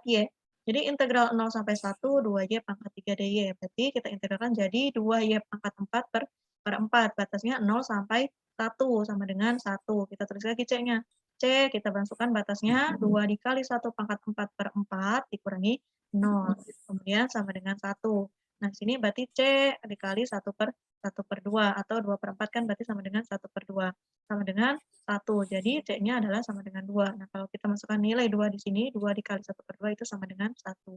Y. Jadi integral 0 sampai 1, 2y pangkat 3 dy. Berarti kita integralkan jadi 2y pangkat 4 per 4. Batasnya 0 sampai 1 sama dengan 1. Kita tulis lagi C-nya. C kita masukkan batasnya 2 dikali 1 pangkat 4 per 4 dikurangi 0. Kemudian sama dengan 1. Nah, sini berarti C dikali 1 per 2 atau 2 per 4 kan berarti sama dengan 1 per 2. Sama dengan 1. Jadi C-nya adalah sama dengan 2. Nah, kalau kita masukkan nilai 2 di sini, 2 dikali 1 per 2 itu sama dengan 1.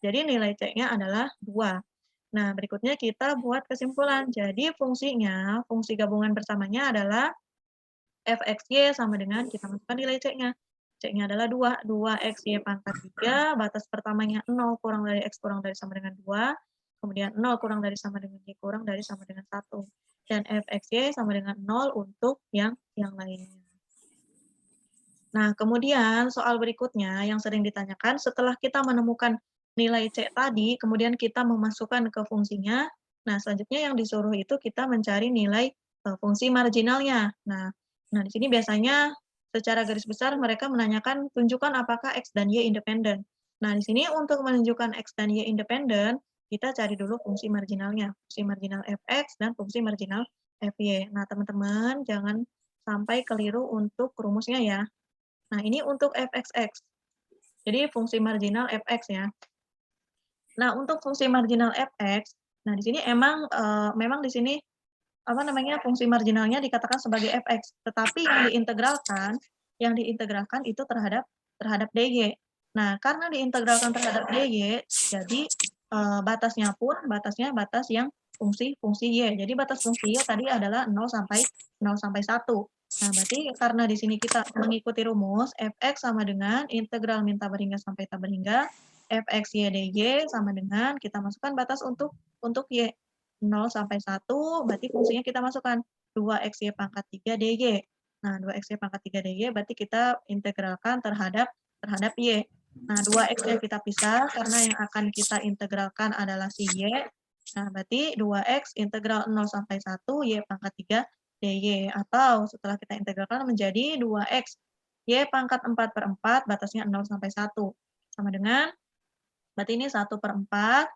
Jadi nilai C-nya adalah 2. Nah, berikutnya kita buat kesimpulan. Jadi fungsinya, fungsi gabungan bersamanya adalah fxy sama dengan kita masukkan nilai C-nya. C-nya adalah 2. 2xy pangkat 3, batas pertamanya 0 kurang dari x kurang dari sama dengan 2, kemudian 0 kurang dari sama dengan y kurang dari sama dengan 1. Dan fxy sama dengan 0 untuk yang lainnya. Nah, kemudian soal berikutnya yang sering ditanyakan setelah kita menemukan nilai C tadi, kemudian kita memasukkan ke fungsinya, nah selanjutnya yang disuruh itu kita mencari nilai fungsi marginalnya. Nah, di sini biasanya secara garis besar mereka menanyakan tunjukkan apakah X dan Y independen. Nah, di sini untuk menunjukkan X dan Y independen, kita cari dulu fungsi marginalnya, fungsi marginal fx dan fungsi marginal fy. Nah, teman-teman jangan sampai keliru untuk rumusnya ya. Nah, ini untuk fxx. Jadi fungsi marginal fx ya. Nah, untuk fungsi marginal fx, nah di sini memang di sini apa namanya fungsi marginalnya dikatakan sebagai fx, tetapi yang diintegralkan itu terhadap dy. Nah, karena diintegralkan terhadap dy, jadi batasnya pun batas yang fungsi y. Jadi batas fungsi y tadi adalah 0 sampai 1. Nah, berarti karena di sini kita mengikuti rumus fx sama dengan integral min tabar hingga sampai tabar hingga fx y dy sama dengan kita masukkan batas untuk y 0 sampai 1, berarti fungsinya kita masukkan 2xy pangkat 3 dy. Nah, 2xy pangkat 3 dy berarti kita integralkan terhadap y. Nah, 2x-nya kita pisah karena yang akan kita integralkan adalah si y. Nah, berarti 2x integral 0 sampai 1 y pangkat 3 dy. Atau setelah kita integralkan menjadi 2x y pangkat 4 per 4 batasnya 0 sampai 1. Sama dengan, berarti ini 1 per 4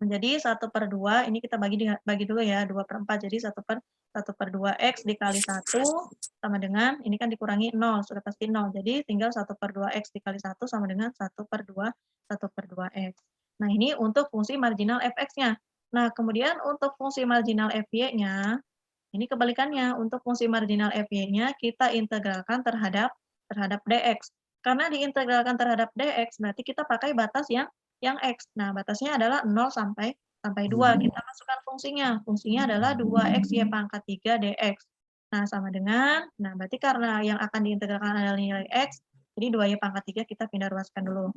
menjadi 1/2, ini kita bagi dulu ya, 2/4, jadi 1/2 X dikali 1 sama dengan, ini kan dikurangi 0, sudah pasti 0, jadi tinggal 1/2 X dikali 1 sama dengan 1/2 X. Nah, ini untuk fungsi marginal fx-nya. Nah, kemudian untuk fungsi marginal fy-nya, ini kebalikannya, untuk fungsi marginal fy-nya kita integralkan terhadap dx. Karena diintegralkan terhadap dx, berarti kita pakai batas yang x. Nah, batasnya adalah 0 sampai 2. Kita masukkan fungsinya. Fungsinya adalah 2x y pangkat 3 dx. Nah, sama dengan, nah berarti karena yang akan diintegralkan adalah nilai x, jadi 2y pangkat 3 kita pindah ruaskan dulu.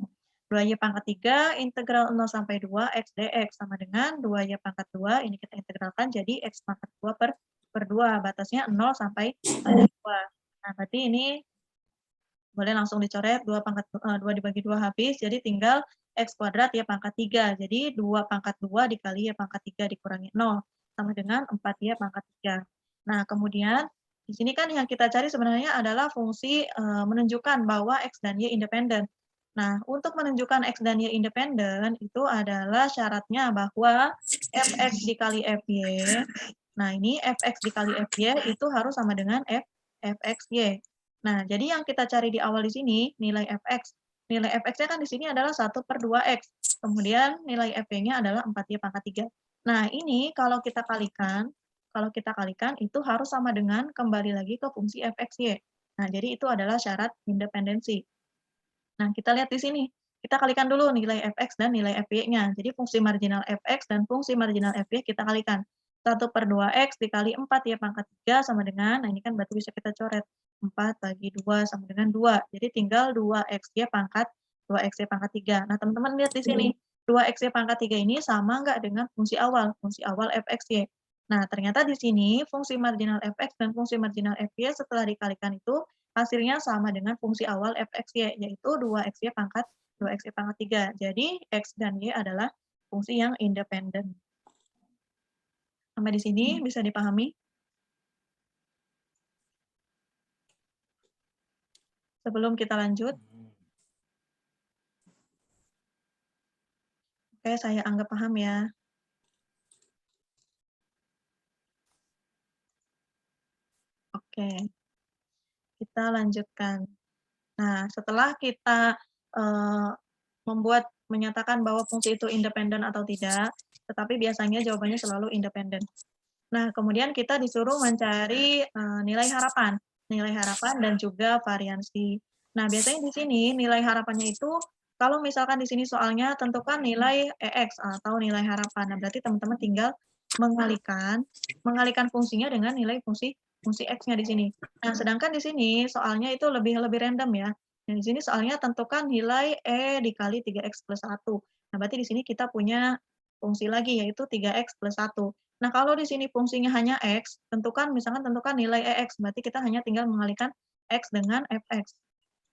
2y pangkat 3 integral 0 sampai 2 x dx sama dengan 2y pangkat 2, ini kita integralkan jadi x pangkat 2 per 2, batasnya 0 sampai 2. Nah, berarti ini boleh langsung dicoret, 2 dibagi 2 habis, jadi tinggal x kuadrat y pangkat 3. Jadi 2 pangkat 2 dikali y pangkat 3 dikurangi 0, sama dengan 4y pangkat 3. Nah, kemudian di sini kan yang kita cari sebenarnya adalah fungsi menunjukkan bahwa x dan y independen. Nah, untuk menunjukkan x dan y independen itu adalah syaratnya bahwa fx dikali fy, nah ini fx dikali fy itu harus sama dengan fxy. Nah, jadi yang kita cari di awal di sini, nilai fx. Nilai fx-nya kan di sini adalah 1/2x. Kemudian nilai fy-nya adalah 4y pangkat 3. Nah, ini kalau kita kalikan itu harus sama dengan kembali lagi ke fungsi fxy. Nah, jadi itu adalah syarat independensi. Nah, kita lihat di sini. Kita kalikan dulu nilai fx dan nilai fy-nya. Jadi fungsi marginal fx dan fungsi marginal fy kita kalikan. 1/2x dikali 4y pangkat 3 sama dengan, nah ini kan berarti bisa kita coret. 4 bagi 2 sama dengan 2. Jadi tinggal 2xy pangkat 3. Nah, teman-teman lihat di sini. 2xy pangkat 3 ini sama nggak dengan fungsi awal fxy. Nah, ternyata di sini fungsi marginal fx dan fungsi marginal fy setelah dikalikan itu hasilnya sama dengan fungsi awal fxy, yaitu 2xy pangkat 3. Jadi, x dan y adalah fungsi yang independen. Sampai di sini bisa dipahami? Sebelum kita lanjut, oke, saya anggap paham ya. Oke, kita lanjutkan. Nah, setelah kita menyatakan bahwa fungsi itu independen atau tidak, tetapi biasanya jawabannya selalu independen. Nah, kemudian kita disuruh mencari nilai harapan dan juga variansi. Nah, biasanya di sini nilai harapannya itu, kalau misalkan di sini soalnya tentukan nilai EX atau nilai harapan. Nah, berarti teman-teman tinggal mengalihkan fungsinya dengan nilai fungsi X-nya di sini. Nah, sedangkan di sini soalnya itu lebih random ya. Nah, di sini soalnya tentukan nilai E dikali 3X plus 1. Nah, berarti di sini kita punya fungsi lagi yaitu 3X plus 1. Nah, kalau di sini fungsinya hanya X, misalkan tentukan nilai EX, berarti kita hanya tinggal mengalihkan X dengan fx.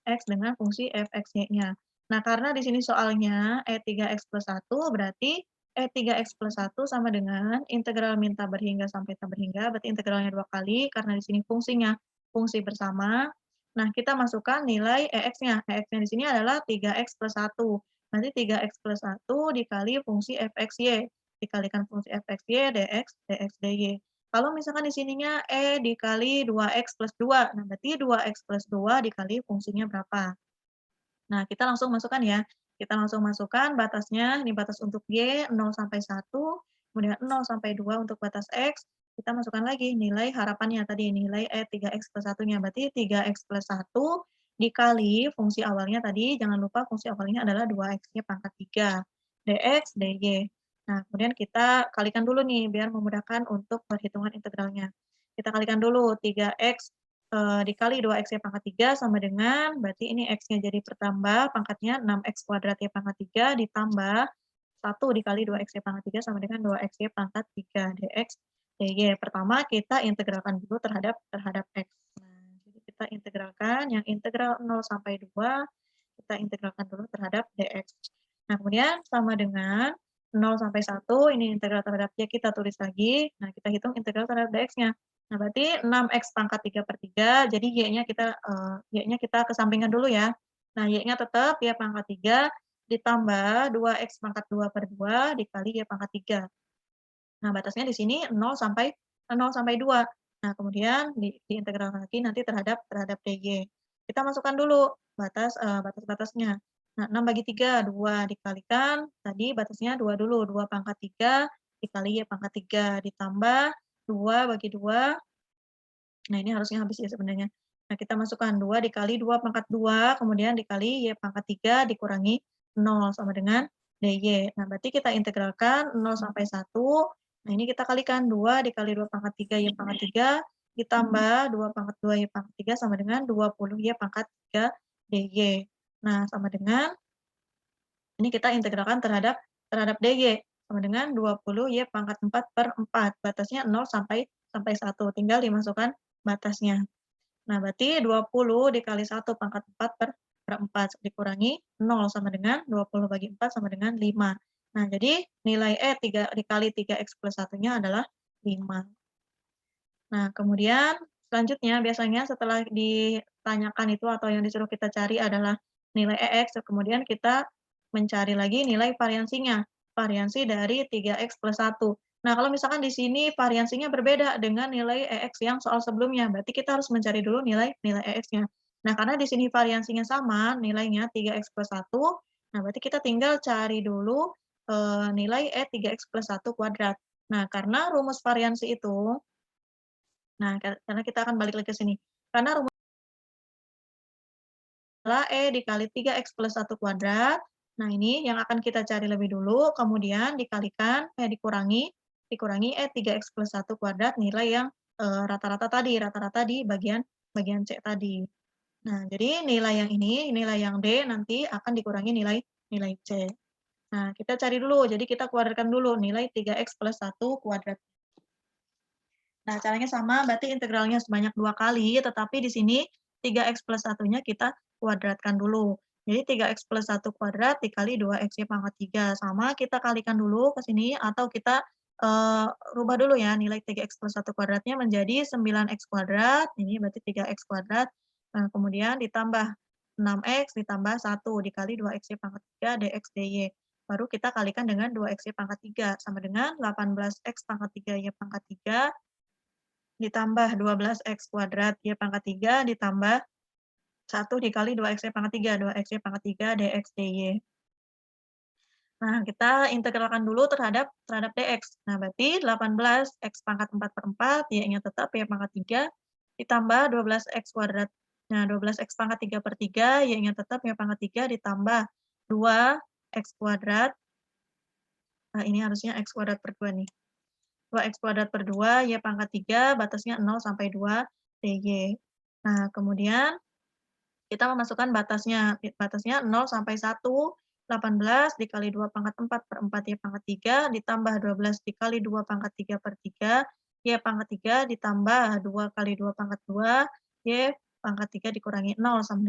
X dengan fungsi fxy-nya. Nah, karena di sini soalnya E3X plus 1, berarti E3X plus 1 sama dengan integral min tak berhingga sampai tak berhingga, berarti integralnya 2 kali, karena di sini fungsinya fungsi bersama. Nah, kita masukkan nilai EX-nya. EX-nya di sini adalah 3X plus 1. Nanti 3X plus 1 dikali fungsi fxy. Dikalikan fungsi fxy, dx, dy. Kalau misalkan di sininya E dikali 2X plus 2, nah berarti 2X plus 2 dikali fungsinya berapa? Nah, kita langsung masukkan ya. Kita langsung masukkan batasnya, ini batas untuk Y 0 sampai 1, kemudian 0 sampai 2 untuk batas X, kita masukkan lagi nilai harapannya tadi, nilai E 3X plus 1-nya, berarti 3X plus 1 dikali fungsi awalnya tadi, jangan lupa fungsi awalnya adalah 2X-nya pangkat 3, dx, dy. Nah, kemudian kita kalikan dulu nih, biar memudahkan untuk perhitungan integralnya. Kita kalikan dulu 3X dikali 2X-nya pangkat 3 sama dengan, berarti ini X-nya jadi bertambah, pangkatnya 6X kuadrat Y pangkat 3 ditambah 1 dikali 2X-Y pangkat 3 sama dengan 2X-Y pangkat 3 dx, dy. Pertama kita integralkan dulu terhadap X. Nah, jadi kita integralkan, yang integral 0 sampai 2, kita integralkan dulu terhadap dx. Nah, kemudian sama dengan 0 sampai 1, ini integral terhadap Y kita tulis lagi, nah kita hitung integral terhadap dx-nya. Nah, berarti 6X pangkat 3 per 3, jadi Y-nya kita kesampingkan dulu ya. Nah, Y-nya tetap Y pangkat 3 ditambah 2x pangkat 2 per 2 dikali Y pangkat 3. Nah, batasnya di sini 0 sampai 2. Nah, kemudian diintegralkan lagi nanti terhadap DY. Kita masukkan dulu batas-batasnya. Nah, 6 bagi 3, 2 dikalikan, tadi batasnya 2 dulu, 2 pangkat 3 dikali Y pangkat 3, ditambah 2 bagi 2. Nah, ini harusnya habis ya sebenarnya. Nah, kita masukkan 2 dikali 2 pangkat 2, kemudian dikali Y pangkat 3 dikurangi 0 sama dengan DY. Nah, berarti kita integralkan 0 sampai 1. Nah, ini kita kalikan 2 dikali 2 pangkat 3 Y pangkat 3 ditambah 2 pangkat 2 Y pangkat 3 sama dengan 20 Y pangkat 3 DY. Nah, sama dengan, ini kita integralkan terhadap DY sama dengan 20 Y pangkat 4 per 4. Batasnya 0 sampai 1. Tinggal dimasukkan batasnya. Nah, berarti 20 dikali 1 pangkat 4 per 4 dikurangi 0 sama dengan 20 bagi 4 sama dengan 5. Nah, jadi nilai 3 dikali 3x plus 1-nya adalah 5. Nah, kemudian selanjutnya biasanya setelah ditanyakan itu atau yang disuruh kita cari adalah nilai EX, kemudian kita mencari lagi nilai variansinya, variansi dari 3x plus 1. Nah, kalau misalkan di sini variansinya berbeda dengan nilai EX yang soal sebelumnya, berarti kita harus mencari dulu nilai EX-nya. Nah, karena di sini variansinya sama, nilainya 3x plus 1, nah berarti kita tinggal cari dulu nilai 3x plus 1 kuadrat. Nah, karena rumus variansi itu, nah, karena kita akan balik lagi ke sini. Karena rumus adalah dikali 3x plus 1 kuadrat. Nah, ini yang akan kita cari lebih dulu, kemudian dikurangi 3x plus 1 kuadrat nilai yang rata-rata di bagian C tadi. Nah, jadi nilai yang ini, nilai yang D nanti akan dikurangi nilai C. Nah, kita cari dulu, jadi kita kuadratkan dulu nilai 3x plus 1 kuadrat. Nah, caranya sama, berarti integralnya sebanyak 2 kali, tetapi di sini 3x plus 1-nya kita kuadratkan dulu. Jadi 3x plus 1 kuadrat dikali 2x pangkat 3. Sama, kita kalikan dulu ke sini, atau kita rubah dulu ya, nilai 3x plus 1 kuadratnya menjadi 9x kuadrat, ini berarti 3x kuadrat, nah, kemudian ditambah 6x ditambah 1 dikali 2x pangkat 3 dx dy. Baru kita kalikan dengan 2x pangkat 3, sama dengan 18x pangkat 3 y pangkat 3, ditambah 12x kuadrat Y pangkat 3 ditambah 1 dikali 2x pangkat 3, 2x pangkat 3 dx dy. Nah, kita integralkan dulu terhadap dx. Nah, berarti 18x pangkat 4 per 4, Y-nya tetap Y pangkat 3, ditambah 12x kuadrat. Nah, 12x pangkat 3 per 3, Y-nya tetap Y pangkat 3, ditambah 2x kuadrat. Nah, ini harusnya x kuadrat per 2 nih. 2x kuadrat per 2, Y pangkat 3, batasnya 0 sampai 2, dy. Nah, kemudian kita memasukkan batasnya 0 sampai 1, 18 dikali 2 pangkat 4 per 4 Y pangkat 3, ditambah 12 dikali 2 pangkat 3 per 3, Y pangkat 3, ditambah 2 kali 2 pangkat 2, Y pangkat 3 dikurangi 0 sama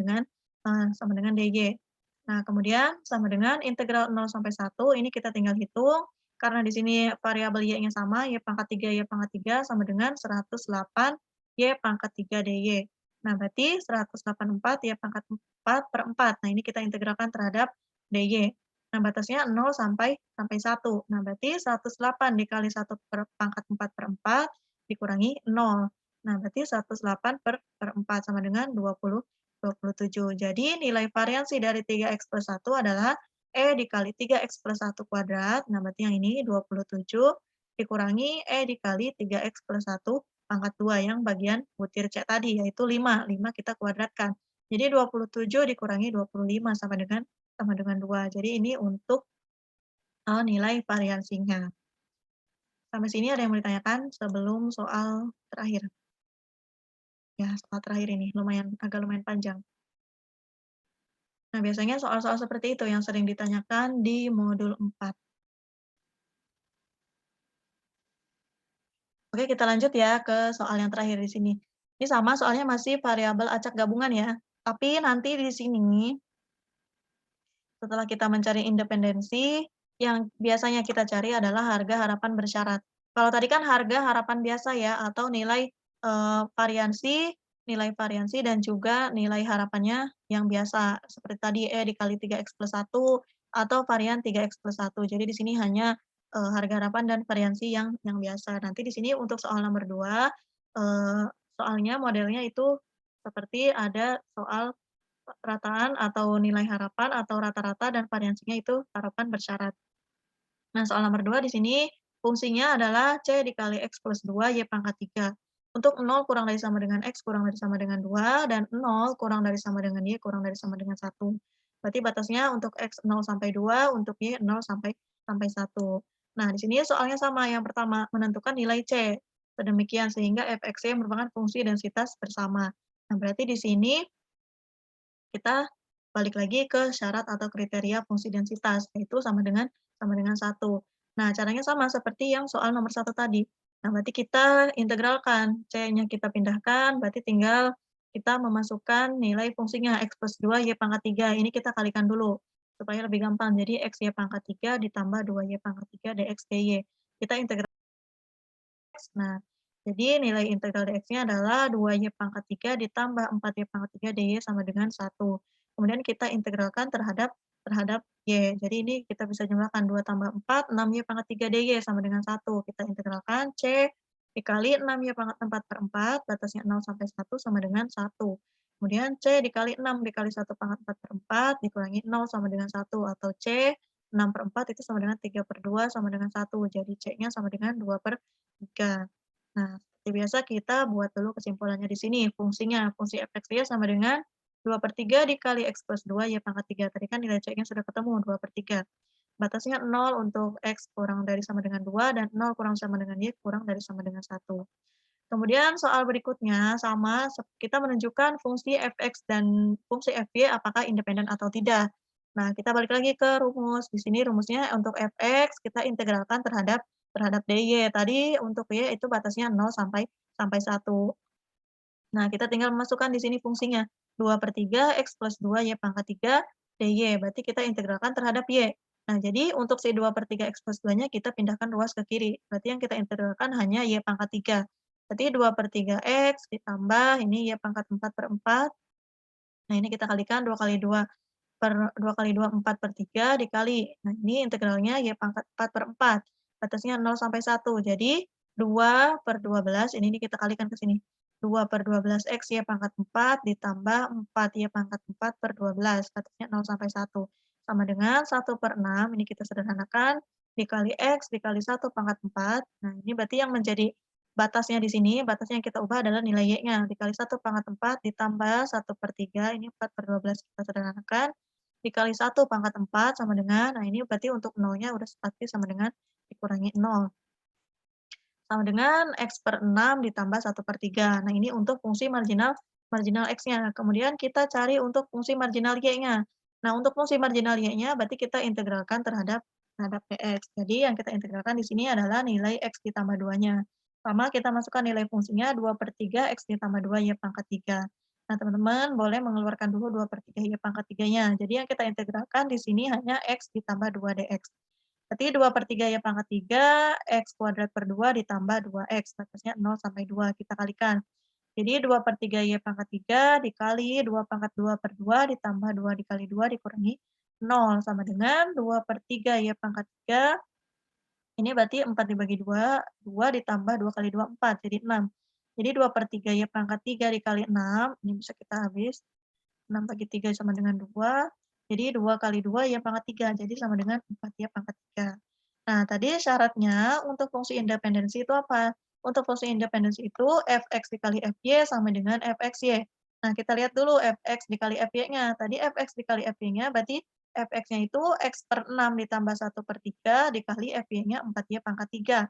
dengan dy. Nah, kemudian sama dengan integral 0 sampai 1, ini kita tinggal hitung, karena di sini variabel Y-nya sama, Y pangkat 3, Y pangkat 3 sama dengan 108 Y pangkat 3 dy. Nah, berarti 184 Y pangkat 4 per 4. Nah, ini kita integralkan terhadap dy. Nah, batasnya 0 sampai 1. Nah, berarti 108 dikali 1 per pangkat 4 per 4 dikurangi 0. Nah, berarti 108 per 4 sama dengan 27. Jadi, nilai variansi dari 3x plus 1 adalah dikali 3x plus 1 kuadrat, nah berarti yang ini 27, dikurangi dikali 3x plus 1 pangkat 2 yang bagian butir C tadi, yaitu 5. 5 kita kuadratkan. Jadi 27 dikurangi 25 sama dengan 2. Jadi ini untuk nilai variansinya. Sampai sini ada yang mau ditanyakan sebelum soal terakhir? Ya, soal terakhir ini agak lumayan panjang. Nah, biasanya soal-soal seperti itu yang sering ditanyakan di modul 4. Oke, kita lanjut ya ke soal yang terakhir di sini. Ini sama soalnya masih variabel acak gabungan ya. Tapi nanti di sini, setelah kita mencari independensi, yang biasanya kita cari adalah harga harapan bersyarat. Kalau tadi kan harga harapan biasa ya, atau nilai variansi dan juga nilai harapannya yang biasa. Seperti tadi dikali 3x plus 1, atau varian 3x plus 1. Jadi di sini hanya, harga harapan dan variansi yang biasa. Nanti di sini untuk soal nomor 2, soalnya modelnya itu seperti ada soal rataan atau nilai harapan atau rata-rata dan variansinya itu harapan bersyarat. Nah, soal nomor 2 di sini fungsinya adalah C dikali X plus 2 Y pangkat 3. Untuk 0 kurang dari sama dengan X kurang dari sama dengan 2, dan 0 kurang dari sama dengan Y kurang dari sama dengan 1. Berarti batasnya untuk X 0 sampai 2, untuk Y 0 sampai 1. Nah, di sini soalnya sama, yang pertama menentukan nilai C. Sedemikian sehingga fx-y merupakan fungsi densitas bersama. Nah, berarti di sini kita balik lagi ke syarat atau kriteria fungsi densitas, yaitu sama dengan 1. Nah, caranya sama seperti yang soal nomor 1 tadi. Nah, berarti kita integralkan, C-nya kita pindahkan, berarti tinggal kita memasukkan nilai fungsinya X plus 2 Y pangkat 3. Ini kita kalikan dulu, supaya lebih gampang. Jadi X Y pangkat 3 ditambah 2Y pangkat 3 dx dy. Kita integrasi. Nah, jadi nilai integral dx-nya adalah 2y pangkat 3 ditambah 4y pangkat 3 dy sama dengan 1. Kemudian kita integralkan terhadap y. Jadi ini kita bisa jumlahkan 2 tambah 4, 6y pangkat 3 dy sama dengan 1. Kita integralkan C dikali 6y pangkat 4 per 4, batasnya 0 sampai 1 sama dengan 1. Kemudian C dikali 6 dikali 1 pangkat 4 per 4 dikurangi 0 sama dengan 1. Atau C 6 per 4 itu sama dengan 3 per 2 sama dengan 1. Jadi C-nya sama dengan 2 per 3. Nah, seperti biasa kita buat dulu kesimpulannya di sini. Fungsi fx-y sama dengan 2/3 dikali X plus 2 Y pangkat 3. Tadi kan nilai C-nya sudah ketemu, 2/3. Batasnya 0 untuk X kurang dari sama dengan 2, dan 0 kurang sama dengan Y kurang dari sama dengan 1. Kemudian soal berikutnya sama, kita menunjukkan fungsi fx dan fungsi fy apakah independen atau tidak. Nah, kita balik lagi ke rumus. Di sini rumusnya untuk fx kita integralkan terhadap dy. Tadi untuk y itu batasnya 0 sampai 1. Nah, kita tinggal memasukkan di sini fungsinya. 2/3 X plus 2 Y pangkat 3 dy. Berarti kita integralkan terhadap Y. Nah, jadi untuk si 2/3 X plus 2-nya kita pindahkan ruas ke kiri. Berarti yang kita integralkan hanya Y pangkat 3. Berarti 2/3 X ditambah ini Y pangkat 4 per 4. Nah, ini kita kalikan 2 kali 2 2 kali 2, 4/3 dikali. Nah, ini integralnya Y pangkat 4 per 4. Batasnya 0 sampai 1. Jadi 2 per 12, ini kita kalikan ke sini. 2 per 12 X Y pangkat 4 ditambah 4 Y pangkat 4 per 12. Batasnya 0 sampai 1. Sama dengan 1 per 6, ini kita sederhanakan, dikali X dikali 1 pangkat 4. Nah, ini berarti yang menjadi batasnya di sini, batasnya yang kita ubah adalah nilai Y-nya. Dikali 1 pangkat 4 ditambah 1/3, ini 4 per 12 kita sederhanakan, dikali 1 pangkat 4 sama dengan, nah ini berarti untuk 0-nya udah pasti sama dengan dikurangi 0. Sama dengan X per 6 ditambah 1/3. Nah, ini untuk fungsi marginal X-nya. Kemudian kita cari untuk fungsi marginal Y-nya. Nah, untuk fungsi marginal Y-nya berarti kita integralkan terhadap Px. Jadi yang kita integralkan di sini adalah nilai X ditambah 2-nya. Sama kita masukkan nilai fungsinya 2/3 X ditambah 2 Y pangkat 3. Nah, teman-teman boleh mengeluarkan dulu 2/3 Y pangkat 3-nya. Jadi yang kita integralkan di sini hanya X ditambah 2 dx. Berarti 2/3 Y pangkat 3, X kuadrat per 2 ditambah 2X, batasnya 0 sampai 2, kita kalikan. Jadi 2/3 Y pangkat 3 dikali 2 pangkat 2 per 2 ditambah 2 dikali 2 dikurangi 0, sama dengan 2/3 Y pangkat 3, ini berarti 4 dibagi 2, 2 ditambah 2 kali 2, 4, jadi 6. Jadi 2/3 Y pangkat 3 dikali 6, ini bisa kita habis, 6 bagi 3 sama dengan 2, jadi 2 kali 2 Y pangkat 3, jadi sama dengan 4 Y pangkat 3. Nah, tadi syaratnya untuk fungsi independensi itu apa? Untuk fungsi independensi itu fx dikali fy sama dengan fxy. Nah, kita lihat dulu fx dikali fy-nya. Tadi fx dikali fy-nya berarti fx-nya itu x per 6 ditambah 1/3 dikali fy-nya 4y pangkat 3.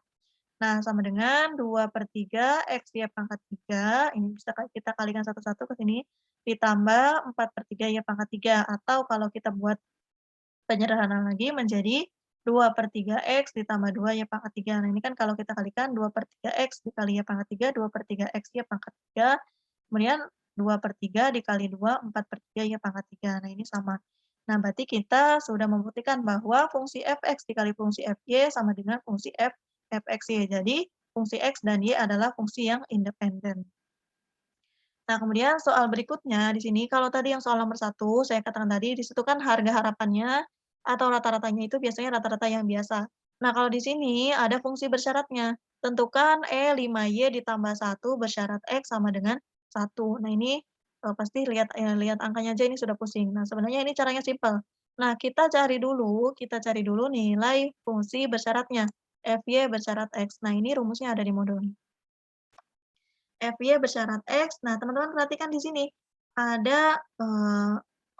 Nah, sama dengan 2/3 X Y pangkat 3, ini bisa kita kalikan satu-satu ke sini, ditambah 4/3 Y pangkat 3, atau kalau kita buat penyederhanaan lagi menjadi 2/3 X ditambah 2 Y pangkat 3. Nah, ini kan kalau kita kalikan 2/3 X dikali Y pangkat 3, 2/3 X Y pangkat 3, kemudian 2/3 dikali 2, 4/3 Y pangkat 3. Nah, ini sama. Nah, berarti kita sudah membuktikan bahwa fungsi fx dikali fungsi fy sama dengan fungsi fxy. Jadi, fungsi x dan y adalah fungsi yang independen. Nah, kemudian soal berikutnya di sini, kalau tadi yang soal nomor 1, saya katakan tadi, di situ kan harga harapannya atau rata-ratanya itu biasanya rata-rata yang biasa. Nah, kalau di sini ada fungsi bersyaratnya. Tentukan E5Y ditambah 1 bersyarat X sama dengan 1. Nah, ini, pasti lihat angkanya aja ini sudah pusing. Nah, sebenarnya ini caranya simpel. Nah, kita cari dulu nilai fungsi bersyaratnya, Fy bersyarat X. Nah, ini rumusnya ada di modul. Fy bersyarat X. Nah, teman-teman perhatikan di sini, ada,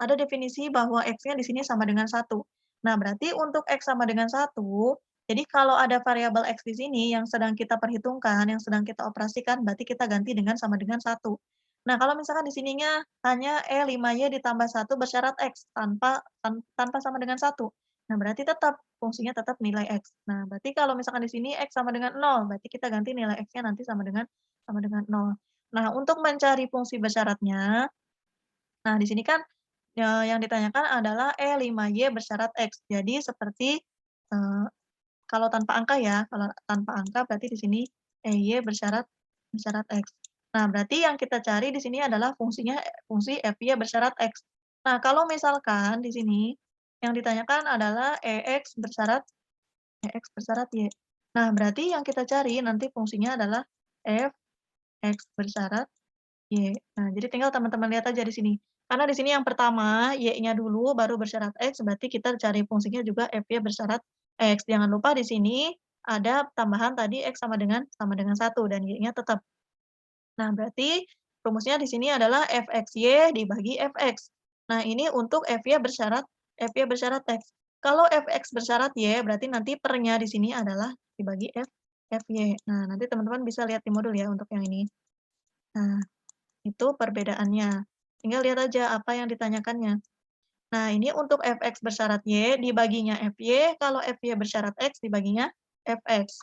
ada definisi bahwa X-nya di sini sama dengan 1. Nah, berarti untuk X sama dengan 1, jadi kalau ada variabel X di sini yang sedang kita perhitungkan, yang sedang kita operasikan, berarti kita ganti dengan sama dengan 1. Nah, kalau misalkan di sininya hanya E5Y ditambah 1 bersyarat X, tanpa sama dengan 1. Nah, berarti fungsinya tetap nilai X. Nah, berarti kalau misalkan di sini X sama dengan 0, berarti kita ganti nilai X-nya nanti sama dengan 0. Nah, untuk mencari fungsi bersyaratnya, nah di sini kan, yang ditanyakan adalah E5Y bersyarat X. Jadi seperti, eee, kalau tanpa angka ya, kalau tanpa angka berarti di sini EY bersyarat X. Nah, berarti yang kita cari di sini adalah fungsi FY bersyarat X. Nah, kalau misalkan di sini yang ditanyakan adalah EX bersyarat Y. Nah, berarti yang kita cari nanti fungsinya adalah X bersyarat Y. Nah, jadi tinggal teman-teman lihat aja di sini. Karena di sini yang pertama Y-nya dulu baru bersyarat X, berarti kita cari fungsinya juga Fy bersyarat X. Jangan lupa di sini ada tambahan tadi X sama dengan 1 dan Y-nya tetap. Nah, berarti rumusnya di sini adalah Fxy dibagi Fx. Nah, ini untuk Fy bersyarat X. Kalau Fx bersyarat Y, berarti nanti pernya di sini adalah dibagi Fy. Nah, nanti teman-teman bisa lihat di modul ya untuk yang ini. Nah, itu perbedaannya. Tinggal lihat aja apa yang ditanyakannya. Nah, ini untuk Fx bersyarat Y dibaginya Fy, kalau Fy bersyarat X dibaginya Fx.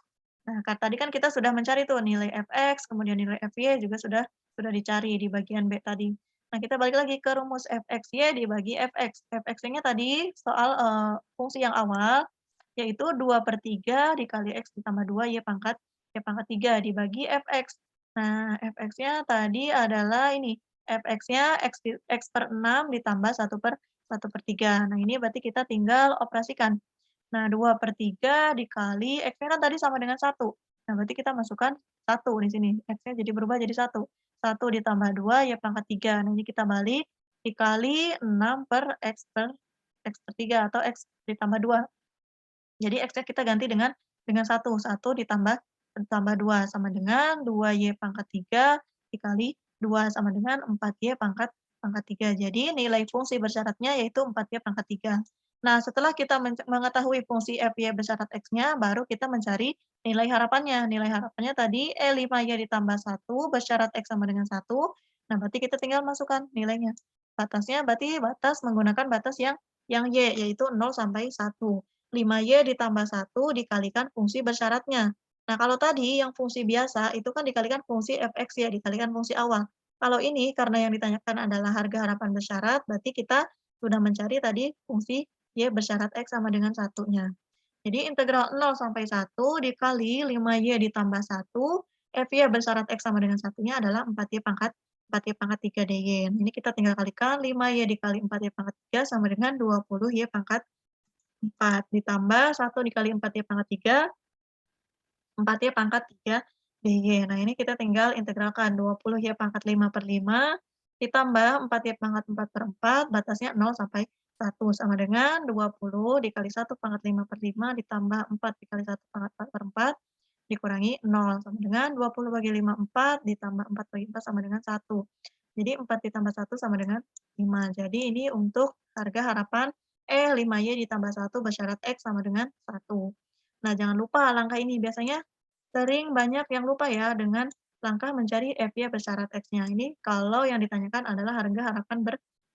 Nah, tadi kan kita sudah mencari tuh nilai Fx, kemudian nilai Fy juga sudah dicari di bagian B tadi. Nah, kita balik lagi ke rumus Fxy dibagi Fx. Fx-nya tadi soal, fungsi yang awal, yaitu 2/3 dikali X ditambah 2 Y pangkat 3 dibagi Fx. Nah, Fx-nya tadi adalah ini, Fx-nya X/6 ditambah 1/3. Nah, ini berarti kita tinggal operasikan. Nah, 2/3 dikali X-nya kan tadi sama dengan 1. Nah, berarti kita masukkan 1 di sini. X-nya jadi berubah jadi 1. 1 ditambah 2 Y pangkat 3. Nah, ini kita balik, dikali 6 per X/3 atau X ditambah 2. Jadi X-nya kita ganti dengan 1. 1 ditambah 2 sama dengan 2Y pangkat 3 dikali 2 sama dengan 4Y pangkat 3. Jadi nilai fungsi bersyaratnya yaitu 4Y pangkat 3. Nah, setelah kita mengetahui fungsi Fy bersyarat X-nya, baru kita mencari nilai harapannya. Nilai harapannya tadi E5Y ditambah 1 bersyarat X sama dengan 1. Nah, berarti kita tinggal masukkan nilainya. Batasnya berarti menggunakan batas yang Y, yaitu 0 sampai 1. 5Y ditambah 1 dikalikan fungsi bersyaratnya. Nah, kalau tadi yang fungsi biasa, itu kan dikalikan fungsi Fx ya, dikalikan fungsi awal. Kalau ini, karena yang ditanyakan adalah harga harapan bersyarat, berarti kita sudah mencari tadi fungsi Y bersyarat X sama dengan 1-nya. Jadi integral 0 sampai 1 dikali 5Y ditambah 1, Fy bersyarat X sama dengan 1-nya adalah 4Y pangkat 3 dy. Ini kita tinggal kalikan 5Y dikali 4Y pangkat 3 sama dengan 20Y pangkat 4, ditambah 1 dikali 4Y pangkat 3, 4Y pangkat 3 dy. Nah, ini kita tinggal integralkan 20Y pangkat 5/5 ditambah 4Y pangkat 4/4, batasnya 0 sampai 1, sama dengan 20 dikali 1 pangkat 5/5 ditambah 4 dikali 1 pangkat 4/4 dikurangi 0, sama dengan 20 bagi 5, 4, ditambah 4 bagi 4 sama dengan 1. Jadi 4 ditambah 1 sama dengan 5. Jadi ini untuk harga harapan E5Y ditambah 1 bersyarat X sama dengan 1. Nah, jangan lupa langkah ini. Biasanya sering banyak yang lupa ya dengan langkah mencari Fy bersyarat X-nya. Ini kalau yang ditanyakan adalah harga harapan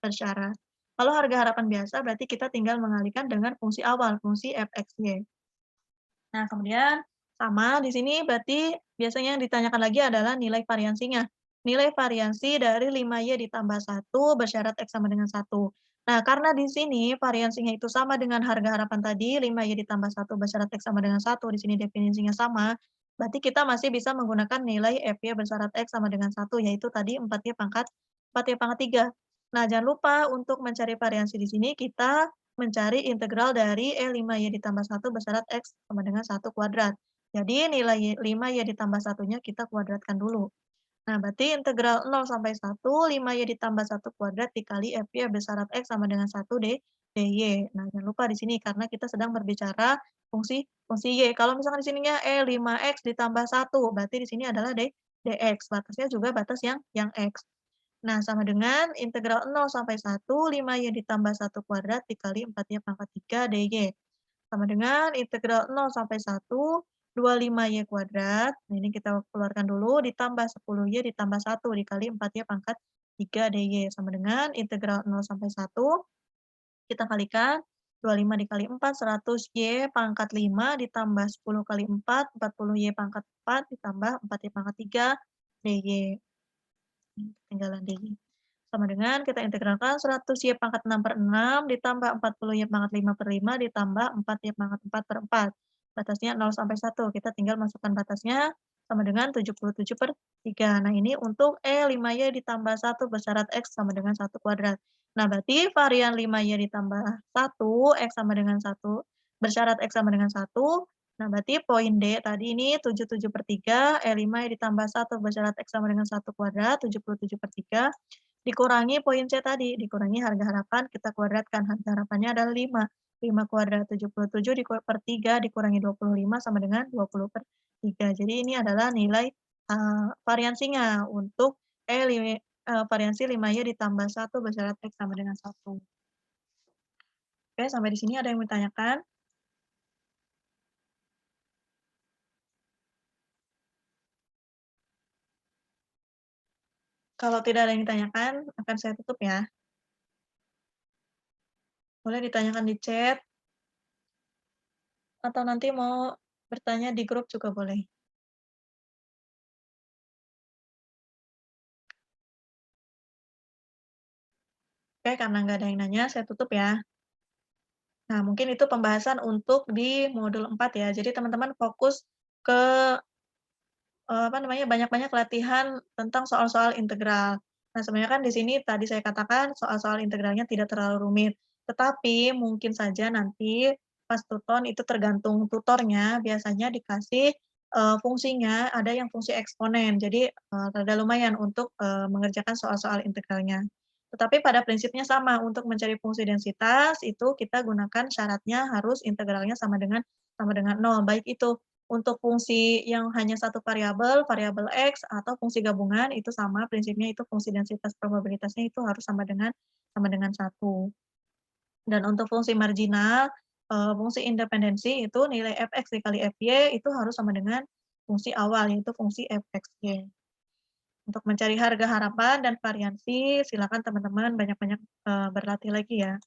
bersyarat. Kalau harga harapan biasa berarti kita tinggal mengalihkan dengan fungsi awal, fungsi Fxy. Nah, kemudian sama di sini berarti biasanya yang ditanyakan lagi adalah nilai variansinya. Nilai variansi dari 5Y ditambah 1 bersyarat X sama dengan 1. Nah, karena di sini variansinya itu sama dengan harga harapan tadi, 5Y ditambah 1 bersyarat X sama dengan 1, di sini definisinya sama, berarti kita masih bisa menggunakan nilai Fy bersyarat X sama dengan 1, yaitu tadi 4Y pangkat 3. Nah, jangan lupa untuk mencari variansi di sini kita mencari integral dari E5Y ditambah 1 bersyarat X sama dengan 1 kuadrat. Jadi nilai 5Y ditambah 1-nya kita kuadratkan dulu. Nah, berarti integral 0 sampai 1, 5Y ditambah 1 kuadrat dikali Fy bersyarat X sama dengan 1 dy. Nah, jangan lupa di sini karena kita sedang berbicara fungsi Y. Kalau misalkan di sininya E5X ditambah 1, berarti di sini adalah dx. Batasnya juga batas yang X. Nah, sama dengan integral 0 sampai 1, 5Y ditambah 1 kuadrat dikali 4Y pangkat 3 dy. Sama dengan integral 0 sampai 1, 25Y kuadrat. Nah, ini kita keluarkan dulu, ditambah 10Y ditambah 1 dikali 4Y pangkat 3 dy. Sama dengan integral 0 sampai 1, kita kalikan 25 dikali 4, 100Y pangkat 5 ditambah 10 kali 4, 40Y pangkat 4 ditambah 4Y pangkat 3 dy. Ketinggalan dy. Sama dengan kita integralkan 100Y pangkat 6/6 ditambah 40Y pangkat 5/5 ditambah 4Y pangkat 4/4. Batasnya 0 sampai 1. Kita tinggal masukkan batasnya sama dengan 77/3. Nah, ini untuk E5Y ditambah 1 bersyarat X sama dengan 1 kuadrat. Nah, berarti varian 5Y ditambah 1, X sama dengan 1, bersyarat X sama dengan 1. Nah, berarti poin D tadi ini 77/3, E5Y ditambah 1 bersyarat X sama dengan 1 kuadrat, 77/3. Dikurangi poin C tadi, dikurangi harga harapan, kita kuadratkan. Harga harapannya adalah 5. 5 kuadrat 77 per 3 dikurangi 25 sama dengan 20/3. Jadi ini adalah nilai variansinya untuk variansi 5Y ditambah 1 bersyarat X sama dengan 1. Oke, sampai di sini ada yang ditanyakan? Kalau tidak ada yang ditanyakan, akan saya tutup ya. Boleh ditanyakan di chat, atau nanti mau bertanya di grup juga boleh. Oke, karena nggak ada yang nanya, saya tutup ya. Nah, mungkin itu pembahasan untuk di modul 4 ya. Jadi teman-teman fokus ke banyak-banyak latihan tentang soal-soal integral. Nah, sebenarnya kan di sini tadi saya katakan soal-soal integralnya tidak terlalu rumit, tetapi mungkin saja nanti pas tuton itu tergantung tutornya, biasanya dikasih, fungsinya ada yang fungsi eksponen. Jadi, rada lumayan untuk, mengerjakan soal-soal integralnya. Tetapi pada prinsipnya sama, untuk mencari fungsi densitas itu kita gunakan syaratnya harus integralnya sama dengan 0, baik itu untuk fungsi yang hanya satu variabel, variabel X, atau fungsi gabungan, itu sama prinsipnya, itu fungsi densitas probabilitasnya itu harus sama dengan 1. Dan untuk fungsi marginal, fungsi independensi itu nilai fx dikali fy itu harus sama dengan fungsi awal, yaitu fungsi fxy. Untuk mencari harga harapan dan variansi, silakan teman-teman banyak-banyak berlatih lagi ya.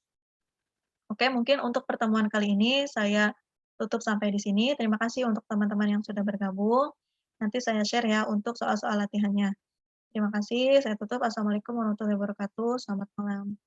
Oke, mungkin untuk pertemuan kali ini saya tutup sampai di sini. Terima kasih untuk teman-teman yang sudah bergabung. Nanti saya share ya untuk soal-soal latihannya. Terima kasih, saya tutup. Assalamualaikum warahmatullahi wabarakatuh. Selamat malam.